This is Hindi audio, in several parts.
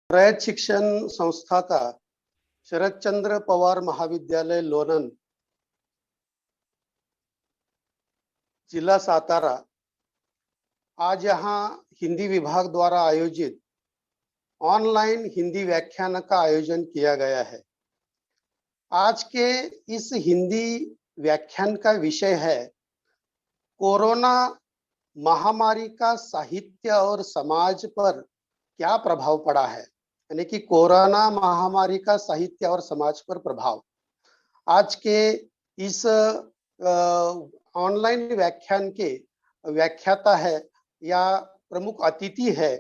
रयत शिक्षण संस्था का शरदचंद्र पवार महाविद्यालय लोनन, जिला सातारा, आज यहाँ हिंदी विभाग द्वारा आयोजित ऑनलाइन हिंदी व्याख्यान का आयोजन किया गया है। आज के इस हिंदी व्याख्यान का विषय है कोरोना महामारी का साहित्य और समाज पर क्या प्रभाव पड़ा है, यानी कि कोरोना महामारी का साहित्य और समाज पर प्रभाव। आज के इस ऑनलाइन व्याख्यान के व्याख्याता है या प्रमुख अतिथि है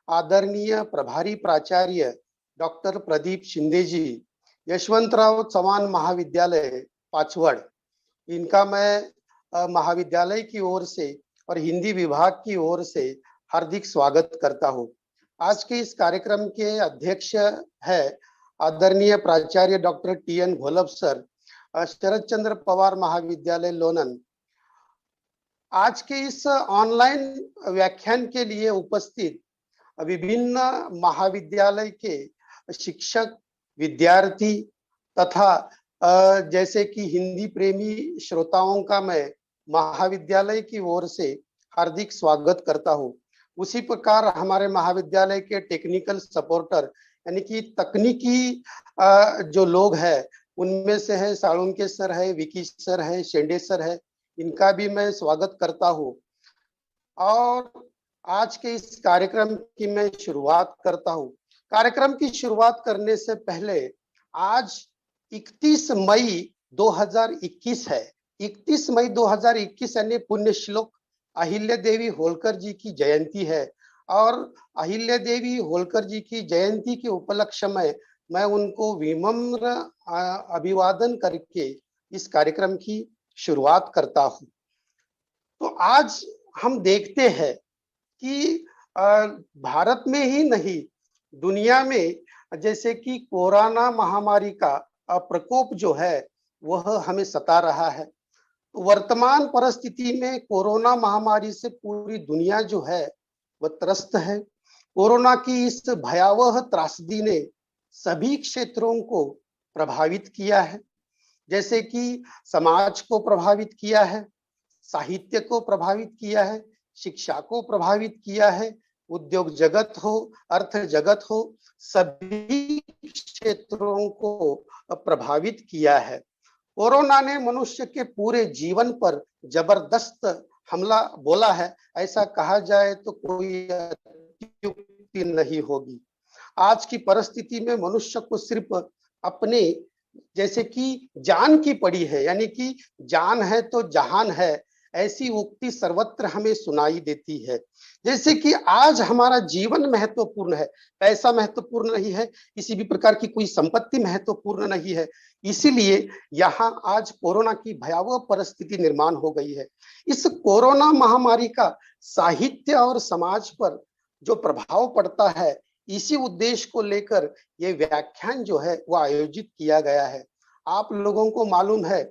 आदरणीय प्रभारी प्राचार्य डॉक्टर प्रदीप शिंदे जी, यशवंतराव चव्हाण महाविद्यालय पाचवड़। इनका मैं महाविद्यालय की ओर से और हिंदी विभाग की ओर से हार्दिक स्वागत करता हूँ। आज के इस कार्यक्रम के अध्यक्ष है आदरणीय प्राचार्य doctor T N. Gholap sir, Sharadchandra Pawar महाविद्यालय लोनन। आज के इस ऑनलाइन व्याख्यान के लिए उपस्थित विभिन्न महाविद्यालय के शिक्षक, विद्यार्थी तथा जैसे कि हिंदी प्रेमी श्रोताओं का मैं महाविद्यालय की ओर से हार्दिक स्वागत करता हूँ। उसी प्रकार हमारे महाविद्यालय के टेक्निकल सपोर्टर यानी कि तकनीकी जो लोग हैं उनमें से है साळुंके सर है, विकी सर है, शेंडे सर है, इनका भी मैं स्वागत करता हूँ। और आज के इस कार्यक्रम की मैं शुरुआत करता हूँ। कार्यक्रम की शुरुआत करने से पहले आज 31 मई 2021 है। 31 मई 2021 यानी पुण्य श्लोक अहिल्या देवी होलकर जी की जयंती है और अहिल्या देवी होलकर जी की जयंती के उपलक्ष्य में मैं उनको विनम्र अभिवादन करके इस कार्यक्रम की शुरुआत करता हूँ। तो आज हम देखते हैं कि भारत में ही नहीं दुनिया में जैसे कि कोरोना महामारी का प्रकोप जो है वह हमें सता रहा है। वर्तमान परिस्थिति में कोरोना महामारी से पूरी दुनिया जो है वह त्रस्त है। कोरोना की इस भयावह त्रासदी ने सभी क्षेत्रों को प्रभावित किया है, जैसे कि समाज को प्रभावित किया है, साहित्य को प्रभावित किया है, शिक्षा को प्रभावित किया है, उद्योग जगत हो, अर्थ जगत हो, सभी क्षेत्रों को प्रभावित किया है। कोरोना ने मनुष्य के पूरे जीवन पर जबरदस्त हमला बोला है, ऐसा कहा जाए तो कोई अत्युक्ति नहीं होगी। आज की परिस्थिति में मनुष्य को सिर्फ अपने जैसे कि जान की पड़ी है, यानी कि जान है तो जहान है, ऐसी उक्ति सर्वत्र हमें सुनाई देती है। जैसे कि आज हमारा जीवन महत्वपूर्ण है, पैसा महत्वपूर्ण नहीं है, किसी भी प्रकार की कोई संपत्ति महत्वपूर्ण नहीं है, इसीलिए यहाँ आज कोरोना की भयावह परिस्थिति निर्माण हो गई है। इस कोरोना महामारी का साहित्य और समाज पर जो प्रभाव पड़ता है, इसी उद्देश्य को लेकर ये व्याख्यान जो है वो आयोजित किया गया है। आप लोगों को मालूम है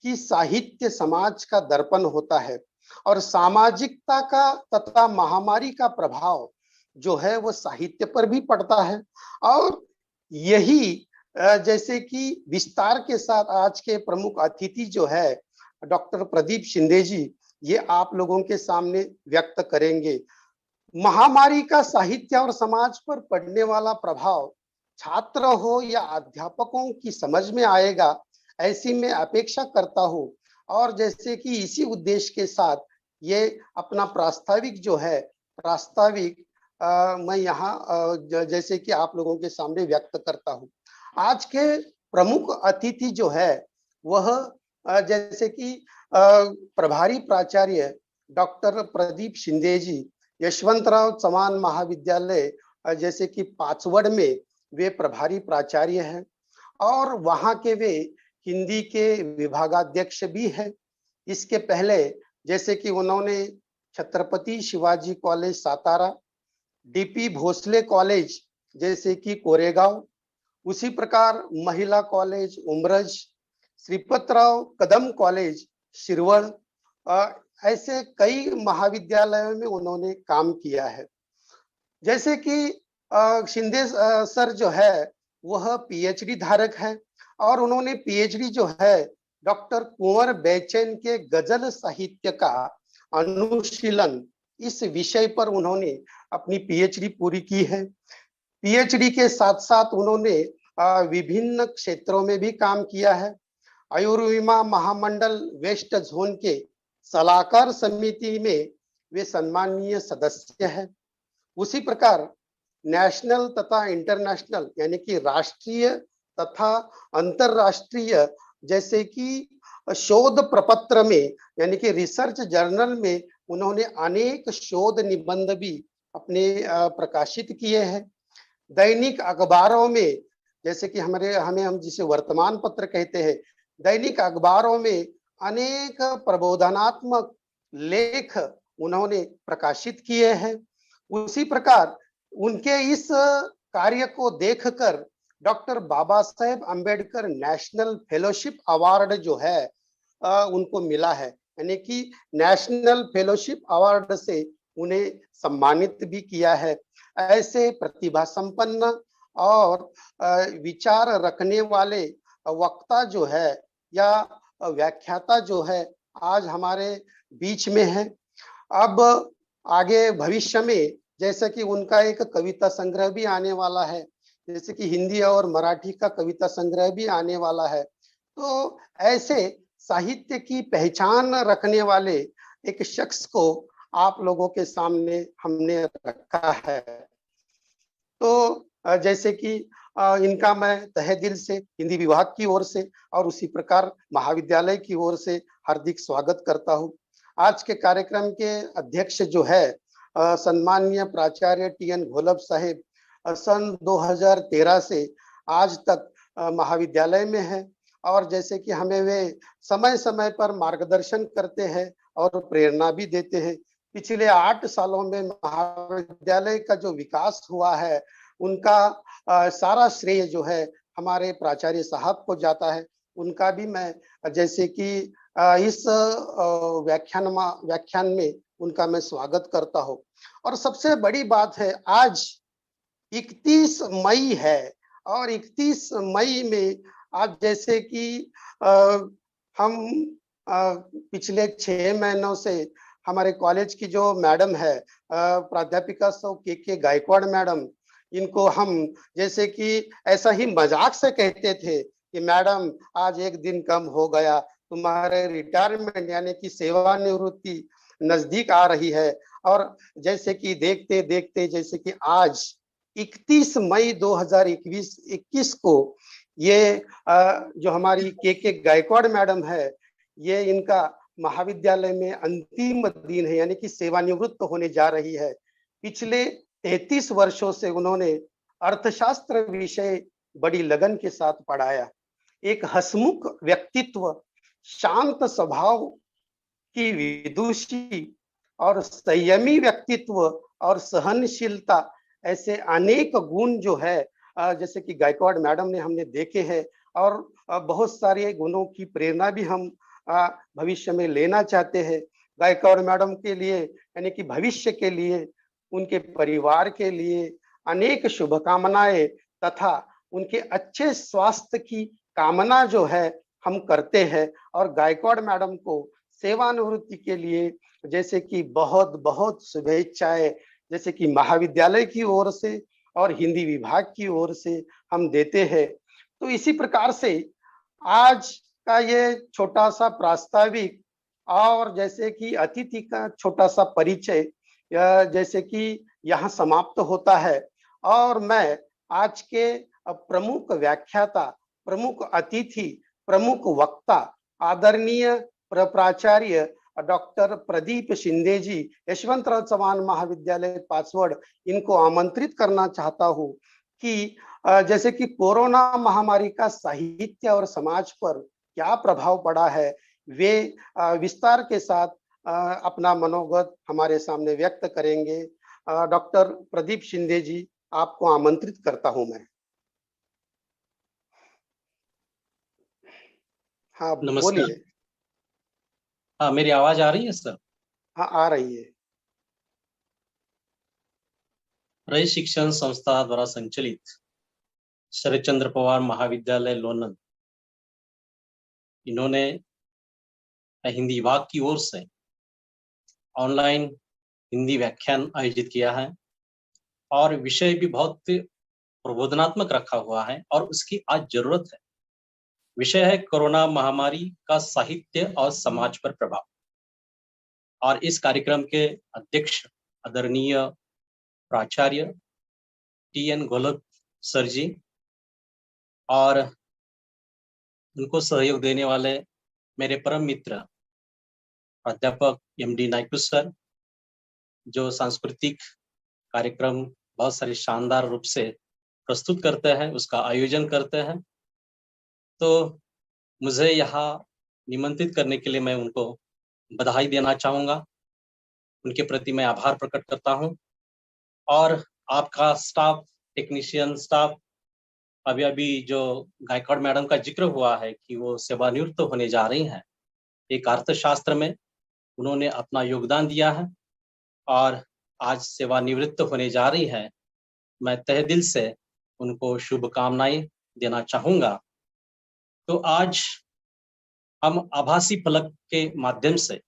कि साहित्य समाज का दर्पण होता है और सामाजिकता का तथा महामारी का प्रभाव जो है वो साहित्य पर भी पड़ता है। और यही जैसे कि विस्तार के साथ आज के प्रमुख अतिथि जो है डॉक्टर प्रदीप शिंदे जी, ये आप लोगों के सामने व्यक्त करेंगे। महामारी का साहित्य और समाज पर पड़ने वाला प्रभाव छात्र हो या अध्यापकों की समझ में आएगा, ऐसी मैं अपेक्षा करता हूँ। और जैसे कि इसी उद्देश्य के साथ ये अपना प्रास्ताविक जो है प्रास्ताविक मैं यहाँ जैसे कि आप लोगों के सामने व्यक्त करता हूँ। आज के प्रमुख अतिथि जो है वह जैसे कि प्रभारी प्राचार्य डॉक्टर प्रदीप शिंदे जी, यशवंतराव चव्हाण महाविद्यालय जैसे कि पाचवड़ में वे प्रभारी प्राचार्य हैं और वहाँ के वे हिंदी के विभागाध्यक्ष भी है। इसके पहले जैसे कि उन्होंने Chhatrapati Shivaji college Satara, DP Bhosale college जैसे कि कोरेगांव, उसी प्रकार महिला कॉलेज उमरज, श्रीपतराव कदम कॉलेज शिरवड़, ऐसे कई महाविद्यालयों में उन्होंने काम किया है। जैसे कि शिंदे सर जो है वह पीएचडी धारक है और उन्होंने पीएचडी जो है डॉक्टर कुंवर बेचैन के गजल साहित्य का अनुशीलन इस विषय पर उन्होंने अपनी पीएचडी पूरी की है। पीएचडी के साथ साथ उन्होंने विभिन्न क्षेत्रों में भी काम किया है। आयुर्विमा महामंडल वेस्ट जोन के सलाहकार समिति में वे सम्माननीय सदस्य है। उसी प्रकार नेशनल तथा इंटरनेशनल यानी कि राष्ट्रीय तथा अंतरराष्ट्रीय जैसे कि शोध प्रपत्र में यानी कि रिसर्च जर्नल में उन्होंने अनेक शोध निबंध भी अपने प्रकाशित किए हैं। दैनिक अखबारों में जैसे कि हम जिसे वर्तमान पत्र कहते हैं, दैनिक अखबारों में अनेक प्रबोधनात्मक लेख उन्होंने प्रकाशित किए हैं। उसी प्रकार उनके इस कार्य को देखकर doctor Baba Saheb Ambedkar national fellowship award जो है उनको मिला है, यानी कि नेशनल फेलोशिप अवार्ड से उन्हें सम्मानित भी किया है। ऐसे प्रतिभा संपन्न और विचार रखने वाले वक्ता जो है या व्याख्याता जो है आज हमारे बीच में है। अब आगे भविष्य में जैसे कि उनका एक कविता संग्रह भी आने वाला है, जैसे कि हिंदी और मराठी का कविता संग्रह भी आने वाला है। तो ऐसे साहित्य की पहचान रखने वाले एक शख्स को आप लोगों के सामने हमने रखा है। तो जैसे कि इनका मैं तहे दिल से हिंदी विभाग की ओर से और उसी प्रकार महाविद्यालय की ओर से हार्दिक स्वागत करता हूँ। आज के कार्यक्रम के अध्यक्ष जो है सम्माननीय प्राचार्य टी.एन. घोलप साहेब सन 2013 से आज तक महाविद्यालय में है और जैसे कि हमें वे समय समय पर मार्गदर्शन करते हैं और प्रेरणा भी देते हैं। पिछले 8 सालों में महाविद्यालय का जो विकास हुआ है उनका सारा श्रेय जो है हमारे प्राचार्य साहब को जाता है। उनका भी मैं जैसे कि इस व्याख्यान में उनका मैं स्वागत करता हूँ। और सबसे बड़ी बात है आज 31 मई है और 31 मई में आज जैसे कि हम पिछले 6 महीनों से हमारे कॉलेज की जो मैडम है प्राध्यापिका सौ के गायकवाड़ मैडम, इनको हम जैसे कि ऐसा ही मजाक से कहते थे कि मैडम आज एक दिन कम हो गया, तुम्हारे रिटायरमेंट यानी कि सेवानिवृत्ति नजदीक आ रही है। और जैसे कि देखते देखते जैसे कि आज 31 मई 2021 को ये जो हमारी के गायकवाड़ मैडम है, ये इनका महाविद्यालय में अंतिम दिन है यानी कि सेवानिवृत्त होने जा रही है। पिछले 33 वर्षों से उन्होंने अर्थशास्त्र विषय बड़ी लगन के साथ पढ़ाया। एक हसमुख व्यक्तित्व, शांत स्वभाव की विदुषी और संयमी व्यक्तित्व और सहनशीलता, ऐसे अनेक गुण जो है जैसे कि गायकवाड़ मैडम ने हमने देखे हैं और बहुत सारे गुणों की प्रेरणा भी हम भविष्य में लेना चाहते हैं। गायकवाड़ मैडम के लिए यानी कि भविष्य के लिए, उनके परिवार के लिए अनेक शुभकामनाएं तथा उनके अच्छे स्वास्थ्य की कामना जो है हम करते हैं। और गायकवाड़ मैडम को सेवानिवृत्ति के लिए जैसे कि बहुत बहुत शुभेच्छाएं जैसे कि महाविद्यालय की ओर से और हिंदी विभाग की ओर से हम देते हैं। तो इसी प्रकार से आज का ये छोटा सा प्रास्ताविक और जैसे कि अतिथि का छोटा सा परिचय जैसे कि यहाँ समाप्त होता है और मैं आज के प्रमुख व्याख्याता, प्रमुख अतिथि, प्रमुख वक्ता आदरणीय प्राचार्य डॉक्टर प्रदीप शिंदे जी, यशवंतराव चव्हाण महाविद्यालय पाचवड़, इनको आमंत्रित करना चाहता हूँ कि जैसे कि कोरोना महामारी का साहित्य और समाज पर क्या प्रभाव पड़ा है, वे विस्तार के साथ अपना मनोगत हमारे सामने व्यक्त करेंगे। डॉक्टर प्रदीप शिंदे जी, आपको आमंत्रित करता हूं मैं। हाँ बोलिए। हाँ, मेरी आवाज आ रही है सर? हाँ आ रही है। रयत शिक्षण संस्था द्वारा संचालित शरद चंद्र पवार महाविद्यालय लोनन, इन्होंने हिंदी विभाग की ओर से ऑनलाइन हिंदी व्याख्यान आयोजित किया है और विषय भी बहुत प्रबोधनात्मक रखा हुआ है और उसकी आज जरूरत है। विषय है कोरोना महामारी का साहित्य और समाज पर प्रभाव। और इस कार्यक्रम के अध्यक्ष आदरणीय प्राचार्य TN गोलक सर जी और उनको सहयोग देने वाले मेरे परम मित्र प्राध्यापक MD नायकू सर, जो सांस्कृतिक कार्यक्रम बहुत सारे शानदार रूप से प्रस्तुत करते हैं, उसका आयोजन करते हैं। तो मुझे यहाँ निमंत्रित करने के लिए मैं उनको बधाई देना चाहूँगा, उनके प्रति मैं आभार प्रकट करता हूँ। और आपका स्टाफ, टेक्नीशियन स्टाफ, अभी जो गायकवाड़ मैडम का जिक्र हुआ है कि वो सेवानिवृत्त होने जा रही हैं, एक अर्थशास्त्र में उन्होंने अपना योगदान दिया है और आज सेवानिवृत्त होने जा रही हैं। मैं तहे दिल से उनको शुभकामनाएं देना चाहूँगा। तो आज हम आभासी फलक के माध्यम से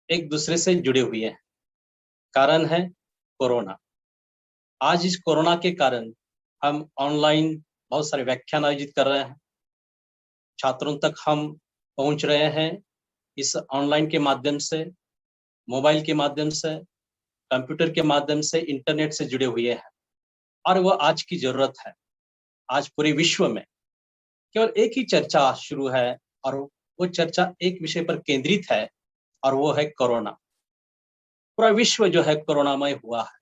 एक दूसरे से जुड़े हुए हैं। कारण है कोरोना। आज इस कोरोना के कारण हम ऑनलाइन बहुत सारे व्याख्यान आयोजित कर रहे हैं, छात्रों तक हम पहुंच रहे हैं इस ऑनलाइन के माध्यम से, मोबाइल के माध्यम से, कंप्यूटर के माध्यम से, इंटरनेट से जुड़े हुए हैं। और वो आज की जरूरत है। आज पूरे विश्व में केवल एक ही चर्चा शुरू है और वो चर्चा एक विषय पर केंद्रित है और वो है कोरोना। पूरा विश्व जो है कोरोनामय हुआ है।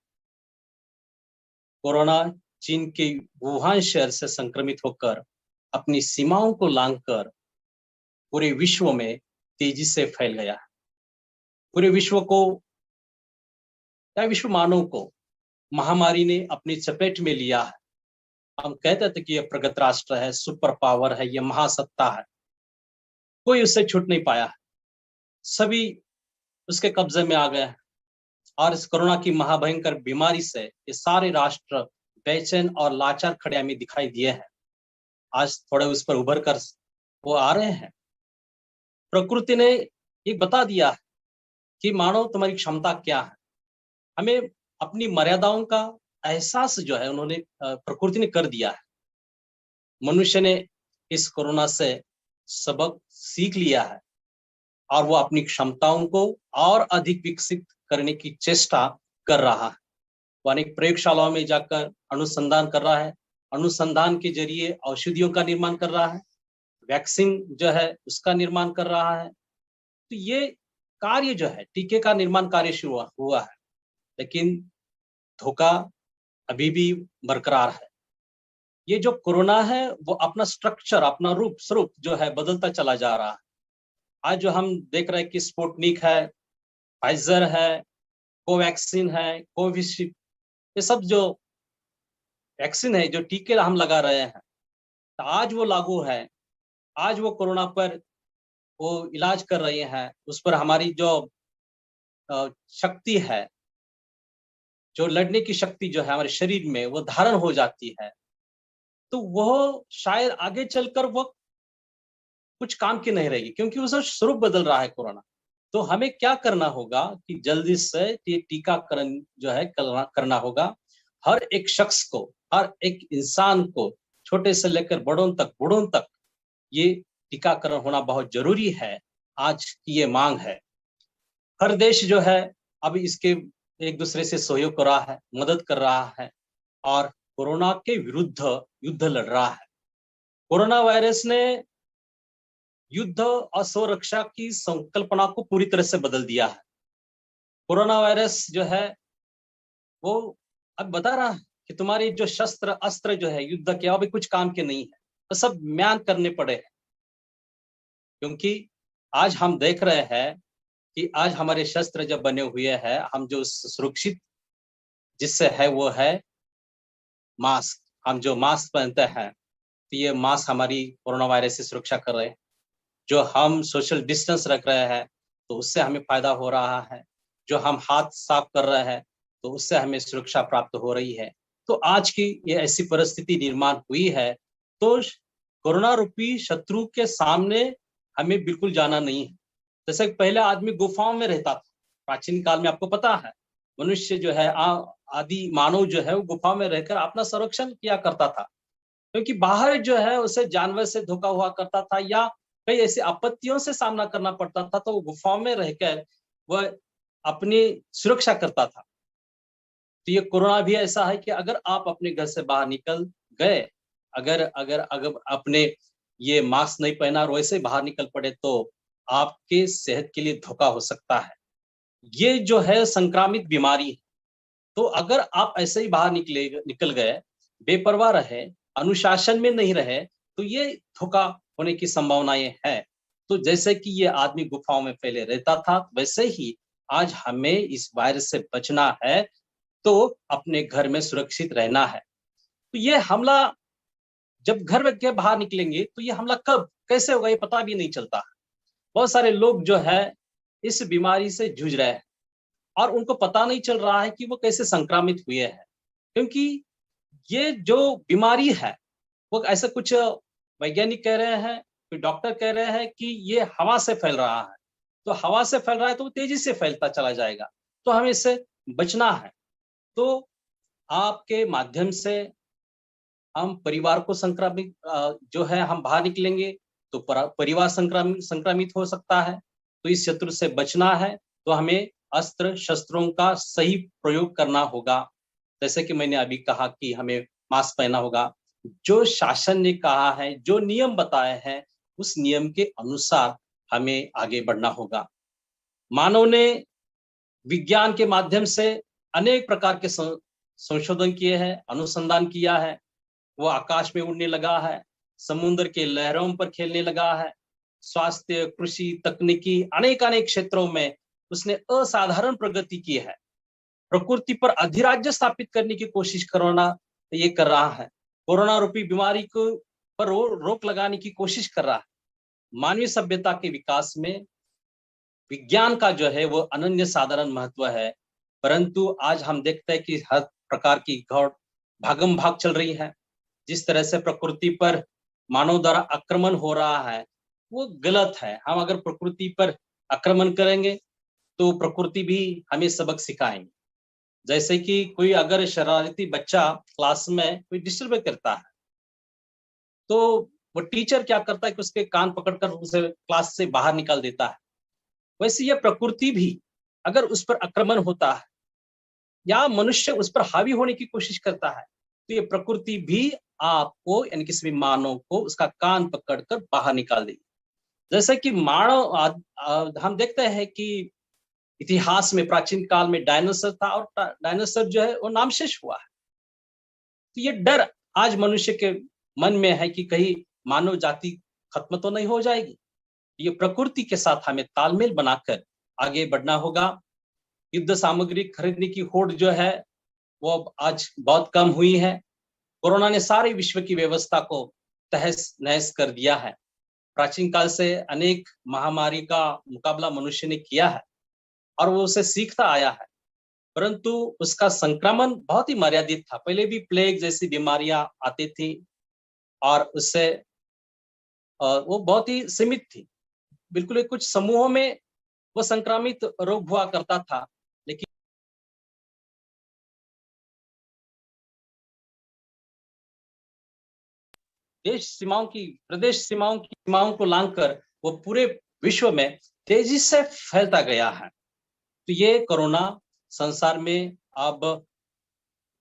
कोरोना चीन के वुहान शहर से संक्रमित होकर अपनी सीमाओं को लांघकर पूरे विश्व में तेजी से फैल गया है। पूरे विश्व को या विश्व मानव को महामारी ने अपनी चपेट में लिया है। हम कहते थे कि यह प्रगत राष्ट्र है, सुपर पावर है, यह महासत्ता है, कोई उससे छूट नहीं पाया है, सभी उसके कब्जे में आ गए हैं। और इस कोरोना की महाभयंकर बीमारी से ये सारे राष्ट्र बेचैन और लाचार खड़े हमें दिखाई दिए हैं। आज थोड़े उस पर उभर कर वो आ रहे हैं। प्रकृति ने ये बता दिया है कि मानव तुम्हारी क्षमता क्या है। हमें अपनी मर्यादाओं का एहसास जो है उन्होंने प्रकृति ने कर दिया है। मनुष्य ने इस कोरोना से सबक सीख लिया है और वो अपनी क्षमताओं को और अधिक विकसित करने की चेष्टा कर रहा है। वो अनेक प्रयोगशालाओं में जाकर अनुसंधान कर रहा है, अनुसंधान के जरिए औषधियों का निर्माण कर रहा है, वैक्सीन जो है उसका निर्माण कर रहा है। तो ये कार्य जो है, टीके का निर्माण कार्य शुरू हुआ है, लेकिन धोखा अभी भी बरकरार है। ये जो कोरोना है वो अपना स्ट्रक्चर, अपना रूप स्वरूप जो है बदलता चला जा रहा है। आज जो हम देख रहे हैं कि स्पुतनिक है, फाइजर है, कोवैक्सीन है, कोविशील्ड, ये सब जो वैक्सीन है, जो टीके हम लगा रहे हैं, तो आज वो लागू है। आज वो कोरोना पर वो इलाज कर रहे हैं, उस पर हमारी जो शक्ति है, जो लड़ने की शक्ति जो है हमारे शरीर में वो धारण हो जाती है। तो वह शायद आगे चलकर वो कुछ काम की नहीं रहेगी, क्योंकि उसका स्वरूप बदल रहा है कोरोना। तो हमें क्या करना होगा कि जल्दी से ये टीकाकरण जो है करना होगा। हर एक शख्स को, हर एक इंसान को, छोटे से लेकर बड़ों तक, बूढ़ों तक ये टीकाकरण होना बहुत जरूरी है। आज की ये मांग है। हर देश जो है अब इसके एक दूसरे से सहयोग कर रहा है, मदद कर रहा है और कोरोना के विरुद्ध युद्ध लड़ रहा है। कोरोना वायरस ने युद्ध और स्वरक्षा की संकल्पना को पूरी तरह से बदल दिया है। कोरोना वायरस जो है वो अब बता रहा है कि तुम्हारी जो शस्त्र अस्त्र जो है युद्ध के अभी कुछ काम के नहीं है, तो सब म्यान करने पड़े हैं। क्योंकि आज हम देख रहे हैं कि आज हमारे शस्त्र जब बने हुए हैं, हम जो सुरक्षित जिससे है वो है मास्क। हम जो मास्क पहनते हैं तो ये मास्क हमारी कोरोना वायरस से सुरक्षा कर रहे हैं। जो हम सोशल डिस्टेंस रख रहे हैं तो उससे हमें फायदा हो रहा है। जो हम हाथ साफ कर रहे हैं तो उससे हमें सुरक्षा प्राप्त हो रही है। तो आज की ये ऐसी परिस्थिति निर्माण हुई है, तो कोरोना रूपी शत्रु के सामने हमें बिल्कुल जाना नहीं है। जैसे पहले आदमी गुफाओं में रहता था, प्राचीन काल में आपको पता है, मनुष्य जो है आदि मानव जो है वो गुफा में रहकर अपना संरक्षण किया करता था, क्योंकि बाहर जो है उसे जानवर से धोखा हुआ करता था या कई ऐसी आपत्तियों से सामना करना पड़ता था, तो वो गुफाओं में रहकर वह अपनी सुरक्षा करता था। तो ये कोरोना भी ऐसा है कि अगर आप अपने घर से बाहर निकल गए, अगर अगर अगर आपने ये मास्क नहीं पहना और वैसे बाहर निकल पड़े, तो आपके सेहत के लिए धोखा हो सकता है। ये जो है संक्रामित बीमारी है। तो अगर आप ऐसे ही बाहर निकल गए, बेपरवाह रहे, अनुशासन में नहीं रहे, तो ये धोखा होने की संभावनाएं है। तो जैसे कि ये आदमी गुफाओं में पहले रहता था, वैसे ही आज हमें इस वायरस से बचना है, तो अपने घर में सुरक्षित रहना है। तो ये हमला जब घर के बाहर निकलेंगे, तो ये हमला कब कैसे होगा ये पता भी नहीं चलता। बहुत सारे लोग जो है इस बीमारी से जूझ रहे हैं और उनको पता नहीं चल रहा है कि वो कैसे संक्रामित हुए हैं, क्योंकि ये जो बीमारी है वो ऐसा कुछ वैज्ञानिक कह रहे हैं, फिर डॉक्टर कह रहे हैं कि ये हवा से फैल रहा है। तो हवा से फैल रहा है तो वो तेजी से फैलता चला जाएगा, तो हमें इससे बचना है। तो आपके माध्यम से हम परिवार को संक्रामित जो है हम बाहर निकलेंगे, तो परिवार संक्रमित हो सकता है। तो इस शत्रु से बचना है, तो हमें अस्त्र शस्त्रों का सही प्रयोग करना होगा। जैसे कि मैंने अभी कहा कि हमें मास्क पहनना होगा। जो शासन ने कहा है, जो नियम बताए हैं, उस नियम के अनुसार हमें आगे बढ़ना होगा। मानव ने विज्ञान के माध्यम से अनेक प्रकार के संशोधन किए हैं, अनुसंधान किया है। वो आकाश में उड़ने लगा है, समुद्र के लहरों पर खेलने लगा है, स्वास्थ्य, कृषि, तकनीकी अनेक अनेक क्षेत्रों में उसने असाधारण प्रगति की है। प्रकृति पर अधिराज्य स्थापित करने की कोशिश ये कर रहा है। कोरोना रूपी बीमारी को पर रोक लगाने की कोशिश कर रहा है। मानवीय सभ्यता के विकास में विज्ञान का जो है वो अनन्य साधारण महत्व है, परंतु आज हम देखते हैं कि हर प्रकार की घोर भागम भाग चल रही है। जिस तरह से प्रकृति पर मानव द्वारा आक्रमण हो रहा है, वो गलत है। हम अगर प्रकृति पर आक्रमण करेंगे, तो प्रकृति भी हमें सबक सिखाएंगे। जैसे कि कोई अगर शरारती बच्चा क्लास में कोई डिस्टर्ब करता है, तो वो टीचर क्या करता है कि उसके कान पकड़कर उसे क्लास से बाहर निकाल देता है। वैसे ये प्रकृति भी अगर उस पर आक्रमण होता है या मनुष्य उस पर हावी होने की कोशिश करता है, तो ये प्रकृति भी आपको यानी किसी भी मानव को उसका कान पकड़कर बाहर निकाल देगी। जैसे कि मानव हम देखते हैं कि इतिहास में प्राचीन काल में डायनासोर था और डायनासोर जो है वो नामशेष हुआ है। तो ये डर आज मनुष्य के मन में है कि कहीं मानव जाति खत्म तो नहीं हो जाएगी। ये प्रकृति के साथ हमें तालमेल बनाकर आगे बढ़ना होगा। युद्ध सामग्री खरीदने की होड़ जो है वो आज बहुत कम हुई है। कोरोना ने सारे विश्व की व्यवस्था को तहस नहस कर दिया है। प्राचीन काल से अनेक महामारी का मुकाबला मनुष्य ने किया है और वो उसे सीखता आया है, परंतु उसका संक्रमण बहुत ही मर्यादित था। पहले भी प्लेग जैसी बीमारियां आती थी और उससे वो बहुत ही सीमित थी। बिल्कुल कुछ समूहों में वो संक्रामित रोग हुआ करता था, लेकिन प्रदेश सीमाओं को लांघकर वो पूरे विश्व में तेजी से फैलता गया है। तो ये कोरोना संसार में अब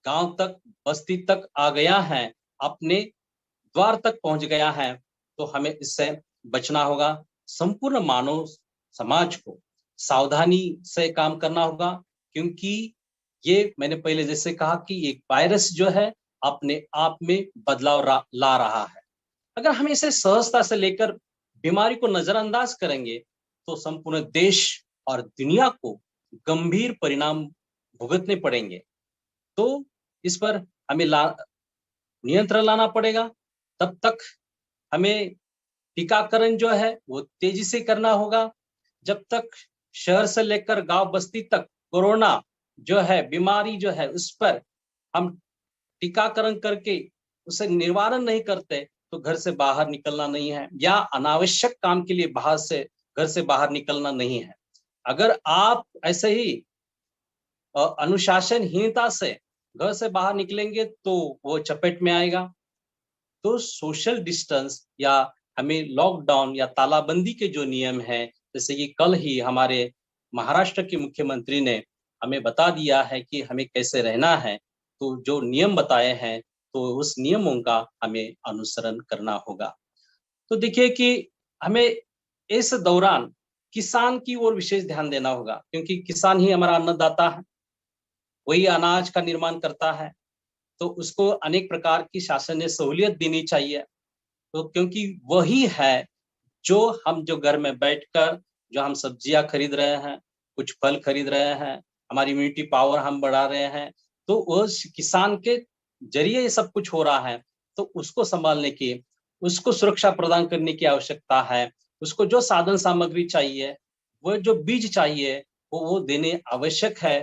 गांव तक, बस्ती तक आ गया है, अपने द्वार तक पहुंच गया है। तो हमें इससे बचना होगा। संपूर्ण मानव समाज को सावधानी से काम करना होगा, क्योंकि ये मैंने पहले जैसे कहा कि एक वायरस जो है अपने आप में बदलाव ला रहा है। अगर हम इसे सहजता से लेकर बीमारी को नजरअंदाज करेंगे, तो संपूर्ण देश और दुनिया को गंभीर परिणाम भुगतने पड़ेंगे। तो इस पर हमें नियंत्रण लाना पड़ेगा। तब तक हमें टीकाकरण जो है वो तेजी से करना होगा। जब तक शहर से लेकर गांव बस्ती तक कोरोना जो है बीमारी जो है उस पर हम टीकाकरण करके उसे निवारण नहीं करते तो घर से बाहर निकलना नहीं है, या अनावश्यक काम के लिए बाहर से घर से बाहर निकलना नहीं है। अगर आप ऐसे ही अनुशासनहीनता से घर से बाहर निकलेंगे तो वो चपेट में आएगा। तो सोशल डिस्टेंस या हमें लॉकडाउन या तालाबंदी के जो नियम हैं, जैसे कि कल ही हमारे महाराष्ट्र के मुख्यमंत्री ने हमें बता दिया है कि हमें कैसे रहना है, तो जो नियम बताए हैं तो उस नियमों का हमें अनुसरण करना होगा। तो देखिए कि हमें इस दौरान किसान की ओर विशेष ध्यान देना होगा, क्योंकि किसान ही हमारा अन्नदाता है, वही अनाज का निर्माण करता है। तो उसको अनेक प्रकार की शासन ने सहूलियत देनी चाहिए। तो क्योंकि वही है जो हम जो घर में बैठकर जो हम सब्जियां खरीद रहे हैं, कुछ फल खरीद रहे हैं, हमारी इम्यूनिटी पावर हम बढ़ा रहे हैं, तो उस किसान के जरिए ये सब कुछ हो रहा है। तो उसको संभालने की, उसको सुरक्षा प्रदान करने की आवश्यकता है। उसको जो साधन सामग्री चाहिए, वो जो बीज चाहिए, वो देने आवश्यक है।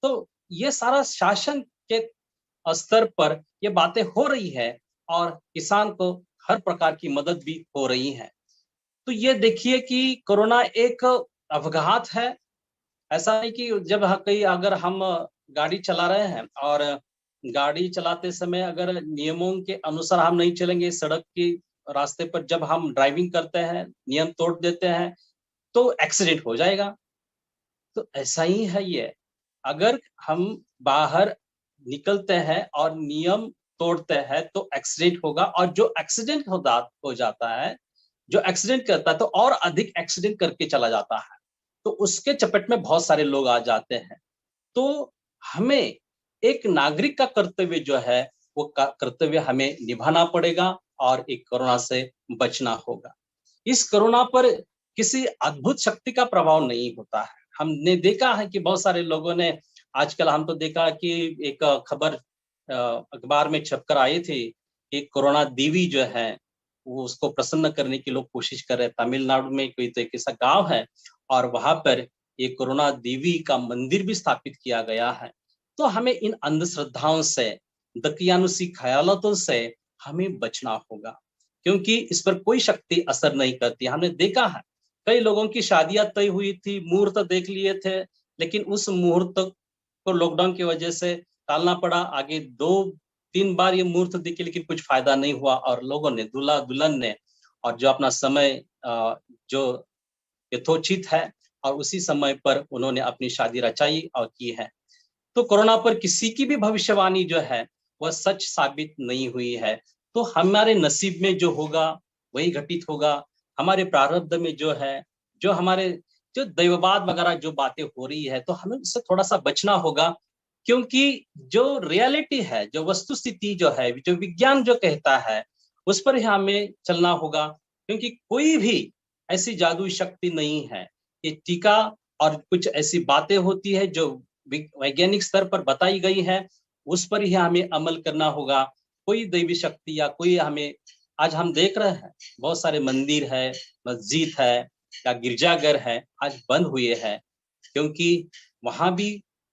तो ये सारा शासन के स्तर पर ये बातें हो रही है और किसान को हर प्रकार की मदद भी हो रही है। तो ये देखिए कि कोरोना एक अपघात है। ऐसा नहीं कि जब कहीं अगर हम गाड़ी चला रहे हैं और गाड़ी चलाते समय अगर नियमों के अनुसार हम नहीं चलेंगे, सड़क की रास्ते पर जब हम ड्राइविंग करते हैं, नियम तोड़ देते हैं, तो एक्सीडेंट हो जाएगा। तो ऐसा ही है ये। अगर हम बाहर निकलते हैं और नियम तोड़ते हैं तो एक्सीडेंट होगा, और जो एक्सीडेंट हो जाता है, जो एक्सीडेंट करता है तो और अधिक एक्सीडेंट करके चला जाता है, तो उसके चपेट में बहुत सारे लोग आ जाते हैं। तो हमें एक नागरिक का कर्तव्य जो है वो कर्तव्य हमें निभाना पड़ेगा और एक कोरोना से बचना होगा। इस कोरोना पर किसी अद्भुत शक्ति का प्रभाव नहीं होता है। हमने देखा है कि बहुत सारे लोगों ने आजकल, हम तो देखा कि एक खबर अखबार में छपकर आई थी कि कोरोना देवी जो है वो उसको प्रसन्न करने की लोग कोशिश कर रहे हैं। तमिलनाडु में कोई तो एक ऐसा गांव है और वहां पर एक कोरोना देवी का मंदिर भी स्थापित किया गया है। तो हमें इन अंधश्रद्धाओं से, दकियानुसी ख्यालों से हमें बचना होगा, क्योंकि इस पर कोई शक्ति असर नहीं करती। हमने देखा है कई लोगों की शादियां तय हुई थी, मुहूर्त देख लिए थे, लेकिन उस मुहूर्त को लॉकडाउन की वजह से टालना पड़ा। आगे 2-3 बार ये मुहूर्त देखे लेकिन कुछ फायदा नहीं हुआ, और लोगों ने, दूल्हा दुल्हन ने, और जो अपना समय जो यथोचित है और उसी समय पर उन्होंने अपनी शादी रचाई और की है। तो कोरोना पर किसी की भी भविष्यवाणी जो है वह सच साबित नहीं हुई है। तो हमारे नसीब में जो होगा वही घटित होगा। हमारे प्रारब्ध में जो है, जो हमारे जो दैववाद वगैरह जो बातें हो रही है, तो हमें उससे थोड़ा सा बचना होगा। क्योंकि जो रियलिटी है, जो वस्तु स्थिति जो है, जो विज्ञान जो कहता है, उस पर ही हमें चलना होगा। क्योंकि कोई भी ऐसी जादुई शक्ति नहीं है। ये टीका और कुछ ऐसी बातें होती है जो वैज्ञानिक स्तर पर बताई गई है, उस पर ही हमें अमल करना होगा। कोई दैवी शक्ति या कोई हमें, आज हम देख रहे हैं बहुत सारे मंदिर है, मस्जिद है या गिरजाघर है, आज बंद हुए हैं, क्योंकि वहां भी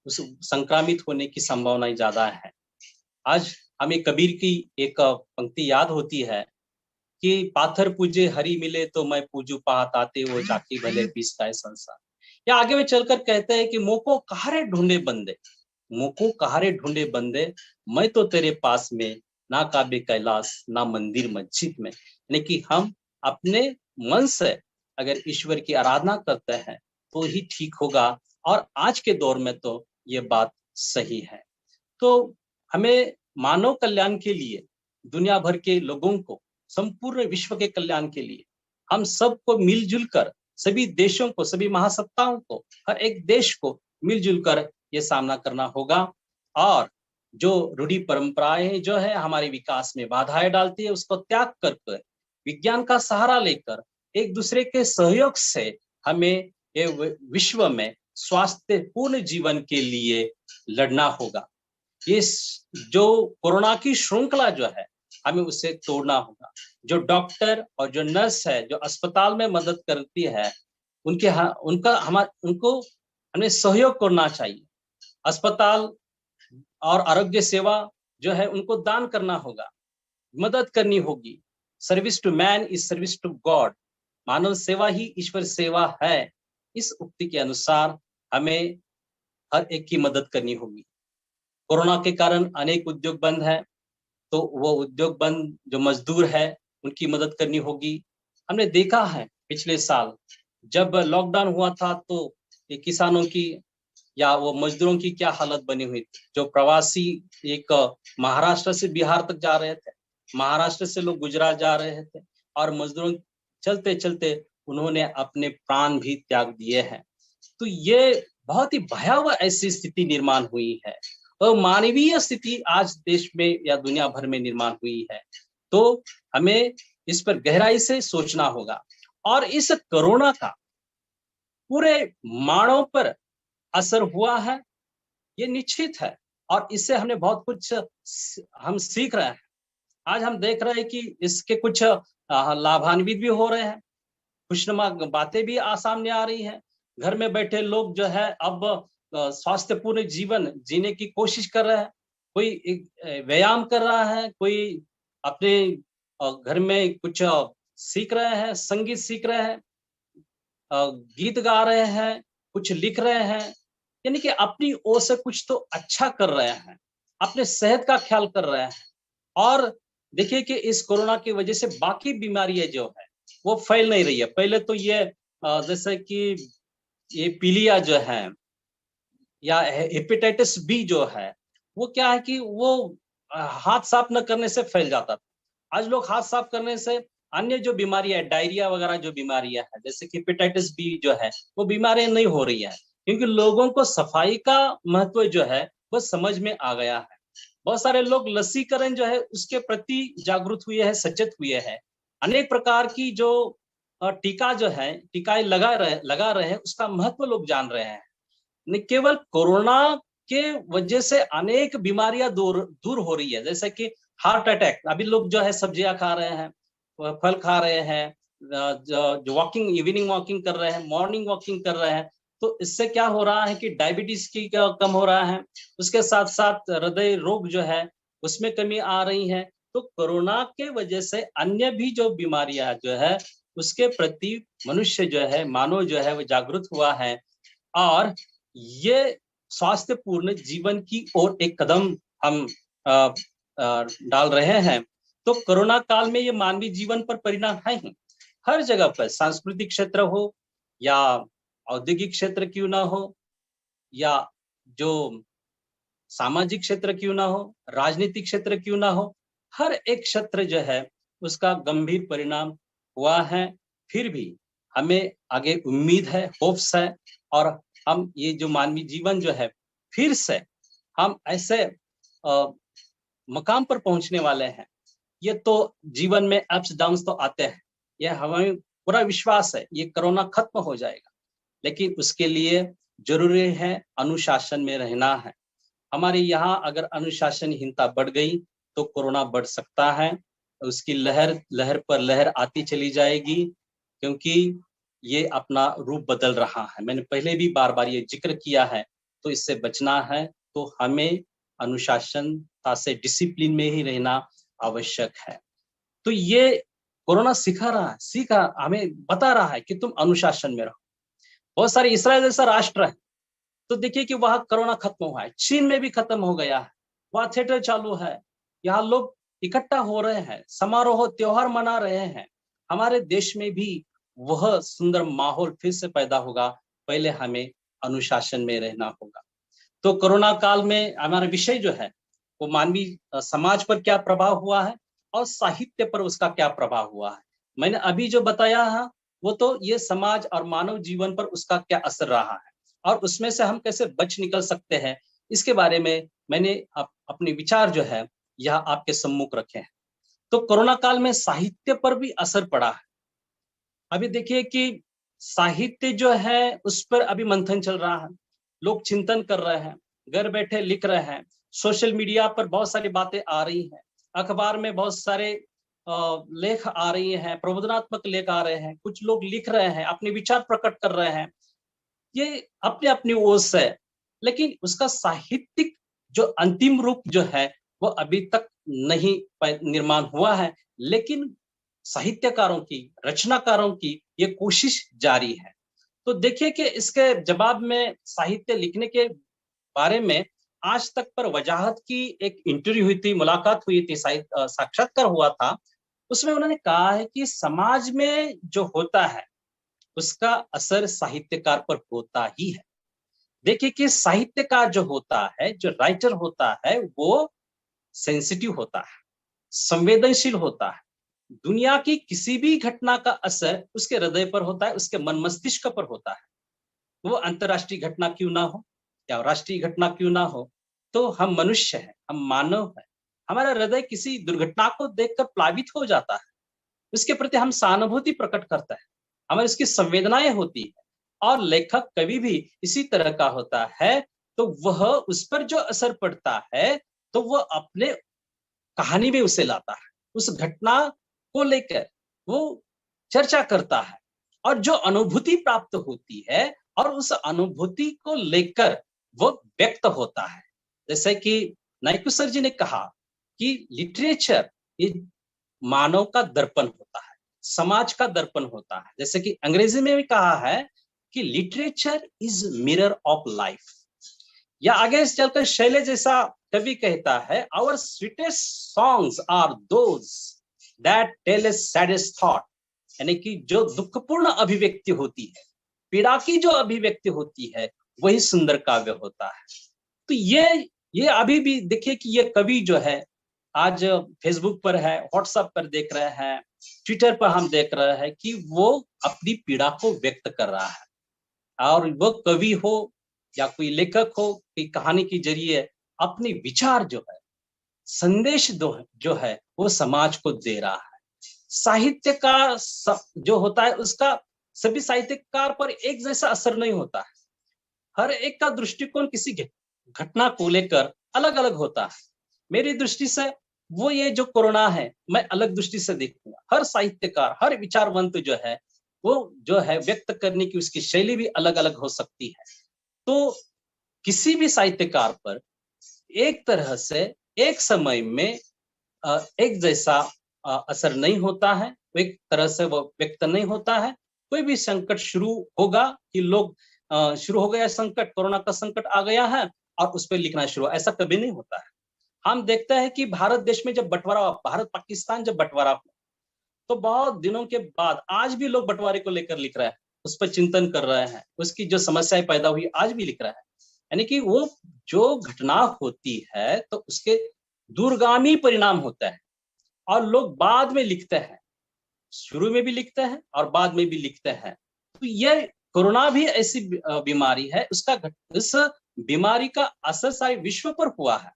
उस संक्रमित होने की संभावना ज्यादा है। आज हमें कबीर की एक पंक्ति याद होती है कि पाथर पूजे हरि मिले तो मैं पूजू पात आते वो जाकी भले पीसता है संसार। या आगे में चलकर कहते हैं कि मोको कहारे ढूंढे बंदे, मोको कहारे ढूंढे बंदे, मैं तो तेरे पास में, ना काबे कैलाश ना मंदिर मस्जिद में। यानी कि हम अपने मन से अगर ईश्वर की आराधना करते हैं तो ही ठीक होगा। और आज के दौर में तो ये बात सही है। तो हमें मानव कल्याण के लिए, दुनिया भर के लोगों को, संपूर्ण विश्व के कल्याण के लिए हम सबको मिलजुल कर, सभी देशों को, सभी महासत्ताओं को, हर एक देश को मिलजुल कर ये सामना करना होगा। और जो रूढ़ी परंपराएं जो है हमारे विकास में बाधाएं डालती है, उसको त्याग कर विज्ञान का सहारा लेकर एक दूसरे के सहयोग से हमें ये विश्व में स्वास्थ्यपूर्ण जीवन के लिए लड़ना होगा। ये जो कोरोना की श्रृंखला जो है हमें उसे तोड़ना होगा। जो डॉक्टर और जो नर्स है, जो अस्पताल में मदद करती है, उनको हमें सहयोग करना चाहिए। अस्पताल और आरोग्य सेवा जो है उनको दान करना होगा, मदद करनी होगी। Service to man is service to God, मानव सेवा ही ईश्वर सेवा है। इस उक्ति के अनुसार हमें हर एक की मदद करनी होगी। कोरोना के कारण अनेक उद्योग बंद है, तो वो उद्योग बंद जो मजदूर है उनकी मदद करनी होगी। हमने देखा है पिछले साल जब लॉकडाउन हुआ था तो ये किसानों की या वो मजदूरों की क्या हालत बनी हुई थी। जो प्रवासी एक महाराष्ट्र से बिहार तक जा रहे थे, महाराष्ट्र से लोग गुजरात जा रहे थे, और मजदूरों चलते चलते उन्होंने अपने प्राण भी त्याग दिए हैं। तो ये बहुत ही भयावह ऐसी स्थिति निर्माण हुई है, और मानवीय स्थिति आज देश में या दुनिया भर में निर्माण हुई है। तो हमें इस पर गहराई से सोचना होगा, और इस कोरोना का पूरे मानव पर असर हुआ है, ये निश्चित है, और इससे हमने बहुत कुछ हम सीख रहे हैं। आज हम देख रहे हैं कि इसके कुछ लाभान्वित भी हो रहे हैं, खुशनुमा बातें भी सामने आ रही हैं। घर में बैठे लोग जो है अब स्वास्थ्यपूर्ण जीवन जीने की कोशिश कर रहे हैं। कोई व्यायाम कर रहा है, कोई अपने घर में कुछ सीख रहे हैं, संगीत सीख रहे हैं, गीत गा रहे हैं, कुछ लिख रहे हैं, यानी कि अपनी ओर से कुछ तो अच्छा कर रहे हैं, अपने सेहत का ख्याल कर रहे हैं। और देखिए कि इस कोरोना की वजह से बाकी बीमारियां जो है वो फैल नहीं रही है। पहले तो ये जैसे कि ये पीलिया जो है या हेपेटाइटिस बी जो है, वो क्या है कि वो हाथ साफ न करने से फैल जाता था। आज लोग हाथ साफ करने से अन्य जो बीमारियां है, डायरिया वगैरह जो बीमारियां है, जैसे कि हेपेटाइटिस बी जो है, वो बीमारियां नहीं हो रही है, क्योंकि लोगों को सफाई का महत्व जो है वो समझ में आ गया है। बहुत सारे लोग लसीकरण जो है उसके प्रति जागरूक हुए हैं, सचेत हुए हैं। अनेक प्रकार की जो टीका जो है, टीकाएं लगा रहे हैं, उसका महत्व लोग जान रहे हैं। नहीं केवल कोरोना के वजह से अनेक बीमारियां दूर दूर हो रही है, जैसे कि हार्ट अटैक। अभी लोग जो है सब्जियां खा रहे हैं, फल खा रहे हैं, जो वॉकिंग, इवनिंग वॉकिंग कर रहे हैं, मॉर्निंग वॉकिंग कर रहे हैं, तो इससे क्या हो रहा है कि डायबिटीज की कम हो रहा है। उसके साथ साथ हृदय रोग जो है उसमें कमी आ रही है। तो कोरोना के वजह से अन्य भी जो बीमारियां जो है उसके प्रति मनुष्य जो है, मानव जो है वो जागरूक हुआ है, और ये स्वास्थ्यपूर्ण जीवन की ओर एक कदम हम डाल रहे हैं। तो कोरोना काल में ये मानवीय जीवन पर परिणाम है ही, हर जगह पर, सांस्कृतिक क्षेत्र हो या औद्योगिक क्षेत्र क्यों ना हो, या जो सामाजिक क्षेत्र क्यों ना हो, राजनीतिक क्षेत्र क्यों ना हो, हर एक क्षेत्र जो है उसका गंभीर परिणाम हुआ है। फिर भी हमें आगे उम्मीद है, होप्स है, और हम ये जो मानवीय जीवन जो है फिर से हम ऐसे मकाम पर पहुंचने वाले हैं। ये तो जीवन में अप्स डाउन्स तो आते हैं, ये हमें पूरा विश्वास है ये कोरोना खत्म हो जाएगा, लेकिन उसके लिए जरूरी है अनुशासन में रहना है। हमारे यहाँ अगर अनुशासनहीनता बढ़ गई तो कोरोना बढ़ सकता है, उसकी लहर लहर पर लहर आती चली जाएगी, क्योंकि ये अपना रूप बदल रहा है। मैंने पहले भी बार बार ये जिक्र किया है। तो इससे बचना है तो हमें अनुशासनता से, डिसिप्लिन में ही रहना आवश्यक है। तो ये कोरोना सीखा हमें बता रहा है कि तुम अनुशासन में रहो। बहुत सारे इसराइल जैसा राष्ट्र है, तो देखिए कि वहां कोरोना खत्म हुआ है, चीन में भी खत्म हो गया है, वहां थिएटर चालू है, यहाँ लोग इकट्ठा हो रहे हैं, समारोह त्योहार मना रहे हैं। हमारे देश में भी वह सुंदर माहौल फिर से पैदा होगा, पहले हमें अनुशासन में रहना होगा। तो कोरोना काल में हमारा विषय जो है वो मानवीय समाज पर क्या प्रभाव हुआ है और साहित्य पर उसका क्या प्रभाव हुआ है। मैंने अभी जो बताया है वो तो ये समाज और मानव जीवन पर उसका क्या असर रहा है, और उसमें से हम कैसे बच निकल सकते हैं, इसके बारे में मैंने अपने विचार जो है यह आपके सम्मुख रखे हैं। तो कोरोना काल में साहित्य पर भी असर पड़ा है। अभी देखिए कि साहित्य जो है उस पर अभी मंथन चल रहा है, लोग चिंतन कर रहे हैं, घर बैठे लिख रहे हैं, सोशल मीडिया पर बहुत सारी बातें आ रही हैं, अखबार में बहुत सारे लेख आ रही हैं, प्रबोधनात्मक लेख आ रहे हैं, कुछ लोग लिख रहे हैं, अपने विचार प्रकट कर रहे हैं, ये अपने अपनी ओर से। लेकिन उसका साहित्यिक जो अंतिम रूप जो है वो अभी तक नहीं निर्माण हुआ है। लेकिन साहित्यकारों की, रचनाकारों की ये कोशिश जारी है। तो देखिए कि इसके जवाब में साहित्य लिखने के बारे में आज तक पर वजाहत की एक इंटरव्यू हुई थी, मुलाकात हुई थी, साक्षात्कार हुआ था। उसमें उन्होंने कहा है कि समाज में जो होता है उसका असर साहित्यकार पर होता ही है। देखिए कि साहित्यकार जो होता है, जो राइटर होता है, वो सेंसिटिव होता है, संवेदनशील होता है। दुनिया की किसी भी घटना का असर उसके हृदय पर होता है, उसके मन मस्तिष्क पर होता है। वो अंतरराष्ट्रीय घटना क्यों ना हो या राष्ट्रीय घटना क्यों ना हो, तो हम मनुष्य हैं, हम मानव हैं। हमारा हृदय किसी दुर्घटना को देखकर प्लावित हो जाता है, उसके प्रति हम सहानुभूति प्रकट करते हैं, हमें उसकी संवेदनाएं होती है। और लेखक कवि भी इसी तरह का होता है, तो वह उस पर जो असर पड़ता है तो वह अपने कहानी में उसे लाता है, उस घटना को लेकर वो चर्चा करता है और जो अनुभूति प्राप्त होती है और उस अनुभूति को लेकर वो व्यक्त होता है। जैसे कि नायकू सर जी ने कहा कि लिटरेचर ये मानव का दर्पण होता है, समाज का दर्पण होता है। जैसे कि अंग्रेजी में भी कहा है कि literature is mirror of life. या आगे चलकर शैले जैसा कवि कहता है, our sweetest songs are those that tell us saddest thought. यानी कि जो दुखपूर्ण अभिव्यक्ति होती है, पीड़ा की जो अभिव्यक्ति होती है, वही सुंदर काव्य होता है। तो ये अभी भी देखिए कि ये कवि जो है आज फेसबुक पर है, व्हाट्सएप पर देख रहे हैं, ट्विटर पर हम देख रहे हैं कि वो अपनी पीड़ा को व्यक्त कर रहा है। और वो कवि हो या कोई लेखक हो, कोई कहानी के जरिए अपने विचार जो है, संदेश जो है वो समाज को दे रहा है। साहित्य का जो होता है उसका सभी साहित्यकार पर एक जैसा असर नहीं होता है। हर एक का दृष्टिकोण किसी घटना को लेकर अलग अलग होता है। मेरी दृष्टि से वो ये जो कोरोना है, मैं अलग दृष्टि से देखूंगा। हर साहित्यकार, हर विचारवंत जो है वो जो है व्यक्त करने की उसकी शैली भी अलग अलग हो सकती है। तो किसी भी साहित्यकार पर एक तरह से एक समय में एक जैसा असर नहीं होता है, एक तरह से वो व्यक्त नहीं होता है। कोई भी संकट शुरू होगा कि लोग शुरू हो गया संकट, कोरोना का संकट आ गया है और उस पर लिखना शुरू, ऐसा कभी नहीं होता है। हम देखते हैं कि भारत देश में जब बंटवारा, भारत पाकिस्तान जब बंटवारा हुआ, तो बहुत दिनों के बाद आज भी लोग बंटवारे को लेकर लिख रहे हैं, उस पर चिंतन कर रहे हैं, उसकी जो समस्याएं पैदा हुई आज भी लिख रहे हैं। यानी कि वो जो घटना होती है तो उसके दूरगामी परिणाम होता है और लोग बाद में लिखते हैं, शुरू में भी लिखते हैं और बाद में भी लिखते हैं। तो ये कोरोना भी ऐसी बीमारी है, उसका इस बीमारी का असर सारे विश्व पर हुआ है,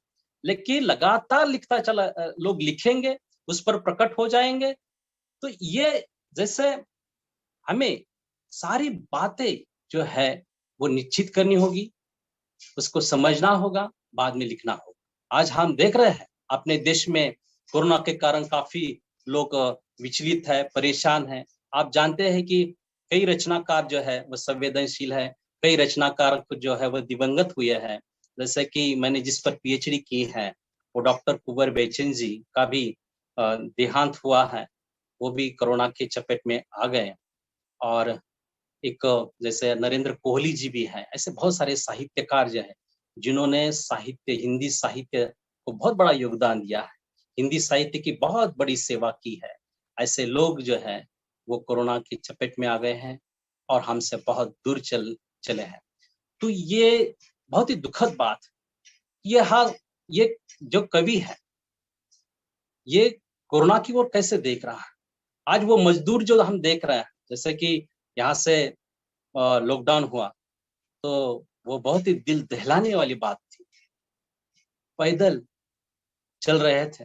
लेकिन लगातार लिखता चला, लोग लिखेंगे, उस पर प्रकट हो जाएंगे। तो ये जैसे हमें सारी बातें जो है वो निश्चित करनी होगी, उसको समझना होगा, बाद में लिखना होगा। आज हम देख रहे हैं अपने देश में कोरोना के कारण काफी लोग विचलित है, परेशान है। आप जानते हैं कि कई रचनाकार जो है वो संवेदनशील है, कई रचनाकार जो है वो दिवंगत हुए हैं। जैसे कि मैंने जिस पर पीएचडी की है वो डॉक्टर कुंवर बेचन जी का भी देहांत हुआ है, वो भी कोरोना के चपेट में आ गए। और एक जैसे नरेंद्र कोहली जी भी हैं, ऐसे बहुत सारे साहित्यकार जो हैं जिन्होंने साहित्य, हिंदी साहित्य को बहुत बड़ा योगदान दिया है, हिंदी साहित्य की बहुत बड़ी सेवा की है। ऐसे लोग जो हैं वो कोरोना की चपेट में आ गए हैं और हमसे बहुत दूर चले हैं। तो ये बहुत ही दुखद बात, ये जो कवि है ये कोरोना की ओर कैसे देख रहा है। आज वो मजदूर जो हम देख रहे हैं, जैसे कि यहाँ से लॉकडाउन हुआ तो वो बहुत ही दिल दहलाने वाली बात थी। पैदल चल रहे थे,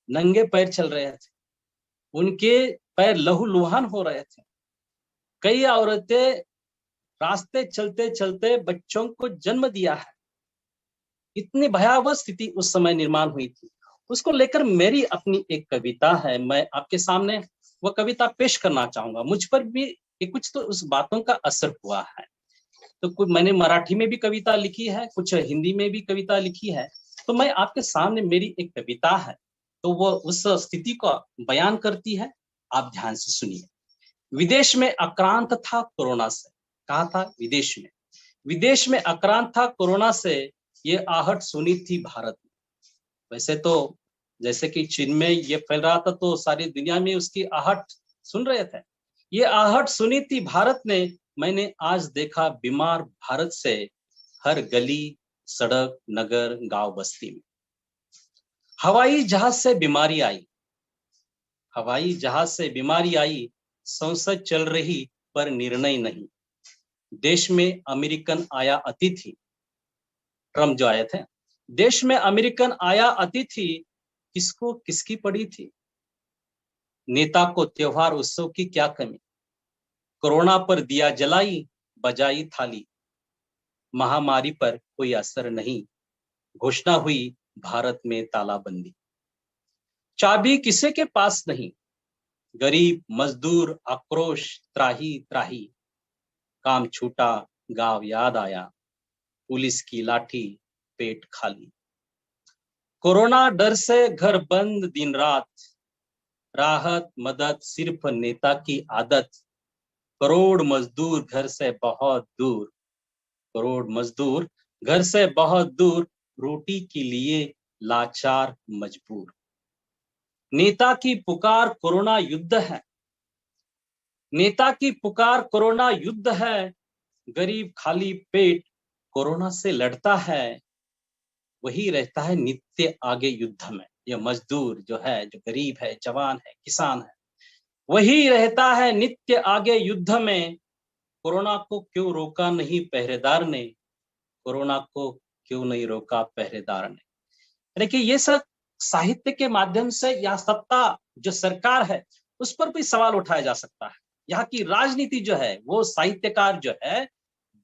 नंगे पैर चल रहे थे, उनके पैर लहूलुहान हो रहे थे। कई औरतें रास्ते चलते चलते बच्चों को जन्म दिया है। इतनी भयावह स्थिति उस समय निर्माण हुई थी। उसको लेकर मेरी अपनी एक कविता है, मैं आपके सामने वो कविता पेश करना चाहूंगा। मुझ पर भी कुछ तो उस बातों का असर हुआ है। तो कुछ मैंने मराठी में भी कविता लिखी है, कुछ हिंदी में भी कविता लिखी है। तो मैं आपके सामने मेरी एक कविता है, तो वो उस स्थिति को बयान करती है, आप ध्यान से सुनिए। विदेश में आक्रांत था कोरोना से, कहा था विदेश में आक्रांत था कोरोना से, ये आहट सुनी थी भारत में। वैसे तो जैसे कि चीन में ये फैल रहा था तो सारी दुनिया में उसकी आहट सुन रहे थे। ये आहट सुनी थी भारत ने, मैंने आज देखा बीमार भारत से, हर गली सड़क नगर गांव बस्ती में। हवाई जहाज से बीमारी आई, हवाई जहाज से बीमारी आई, संसद चल रही पर निर्णय नहीं। देश में अमेरिकन आया अतिथि, ट्रम्प जो आए थे, देश में अमेरिकन आया अतिथि, किसको किसकी पड़ी थी। नेता को त्योहार उत्सव की क्या कमी, कोरोना पर दिया जलाई, बजाई थाली। महामारी पर कोई असर नहीं, घोषणा हुई भारत में तालाबंदी। चाबी किसी के पास नहीं, गरीब मजदूर आक्रोश त्राही त्राही। काम छूटा गांव याद आया, पुलिस की लाठी पेट खाली। कोरोना डर से घर बंद दिन रात, राहत मदद सिर्फ नेता की आदत। करोड़ मजदूर घर से बहुत दूर, करोड़ मजदूर घर से बहुत दूर, रोटी के लिए लाचार मजबूर। नेता की पुकार कोरोना युद्ध है, नेता की पुकार कोरोना युद्ध है। गरीब खाली पेट कोरोना से लड़ता है, वही रहता है नित्य आगे युद्ध में। यह मजदूर जो है, जो गरीब है, जवान है, किसान है, वही रहता है नित्य आगे युद्ध में। कोरोना को क्यों रोका नहीं पहरेदार ने, कोरोना को क्यों नहीं रोका पहरेदार ने। देखिए ये सब साहित्य के माध्यम से या सत्ता जो सरकार है उस पर भी सवाल उठाया जा सकता है। यहाँ की राजनीति जो है, वो साहित्यकार जो है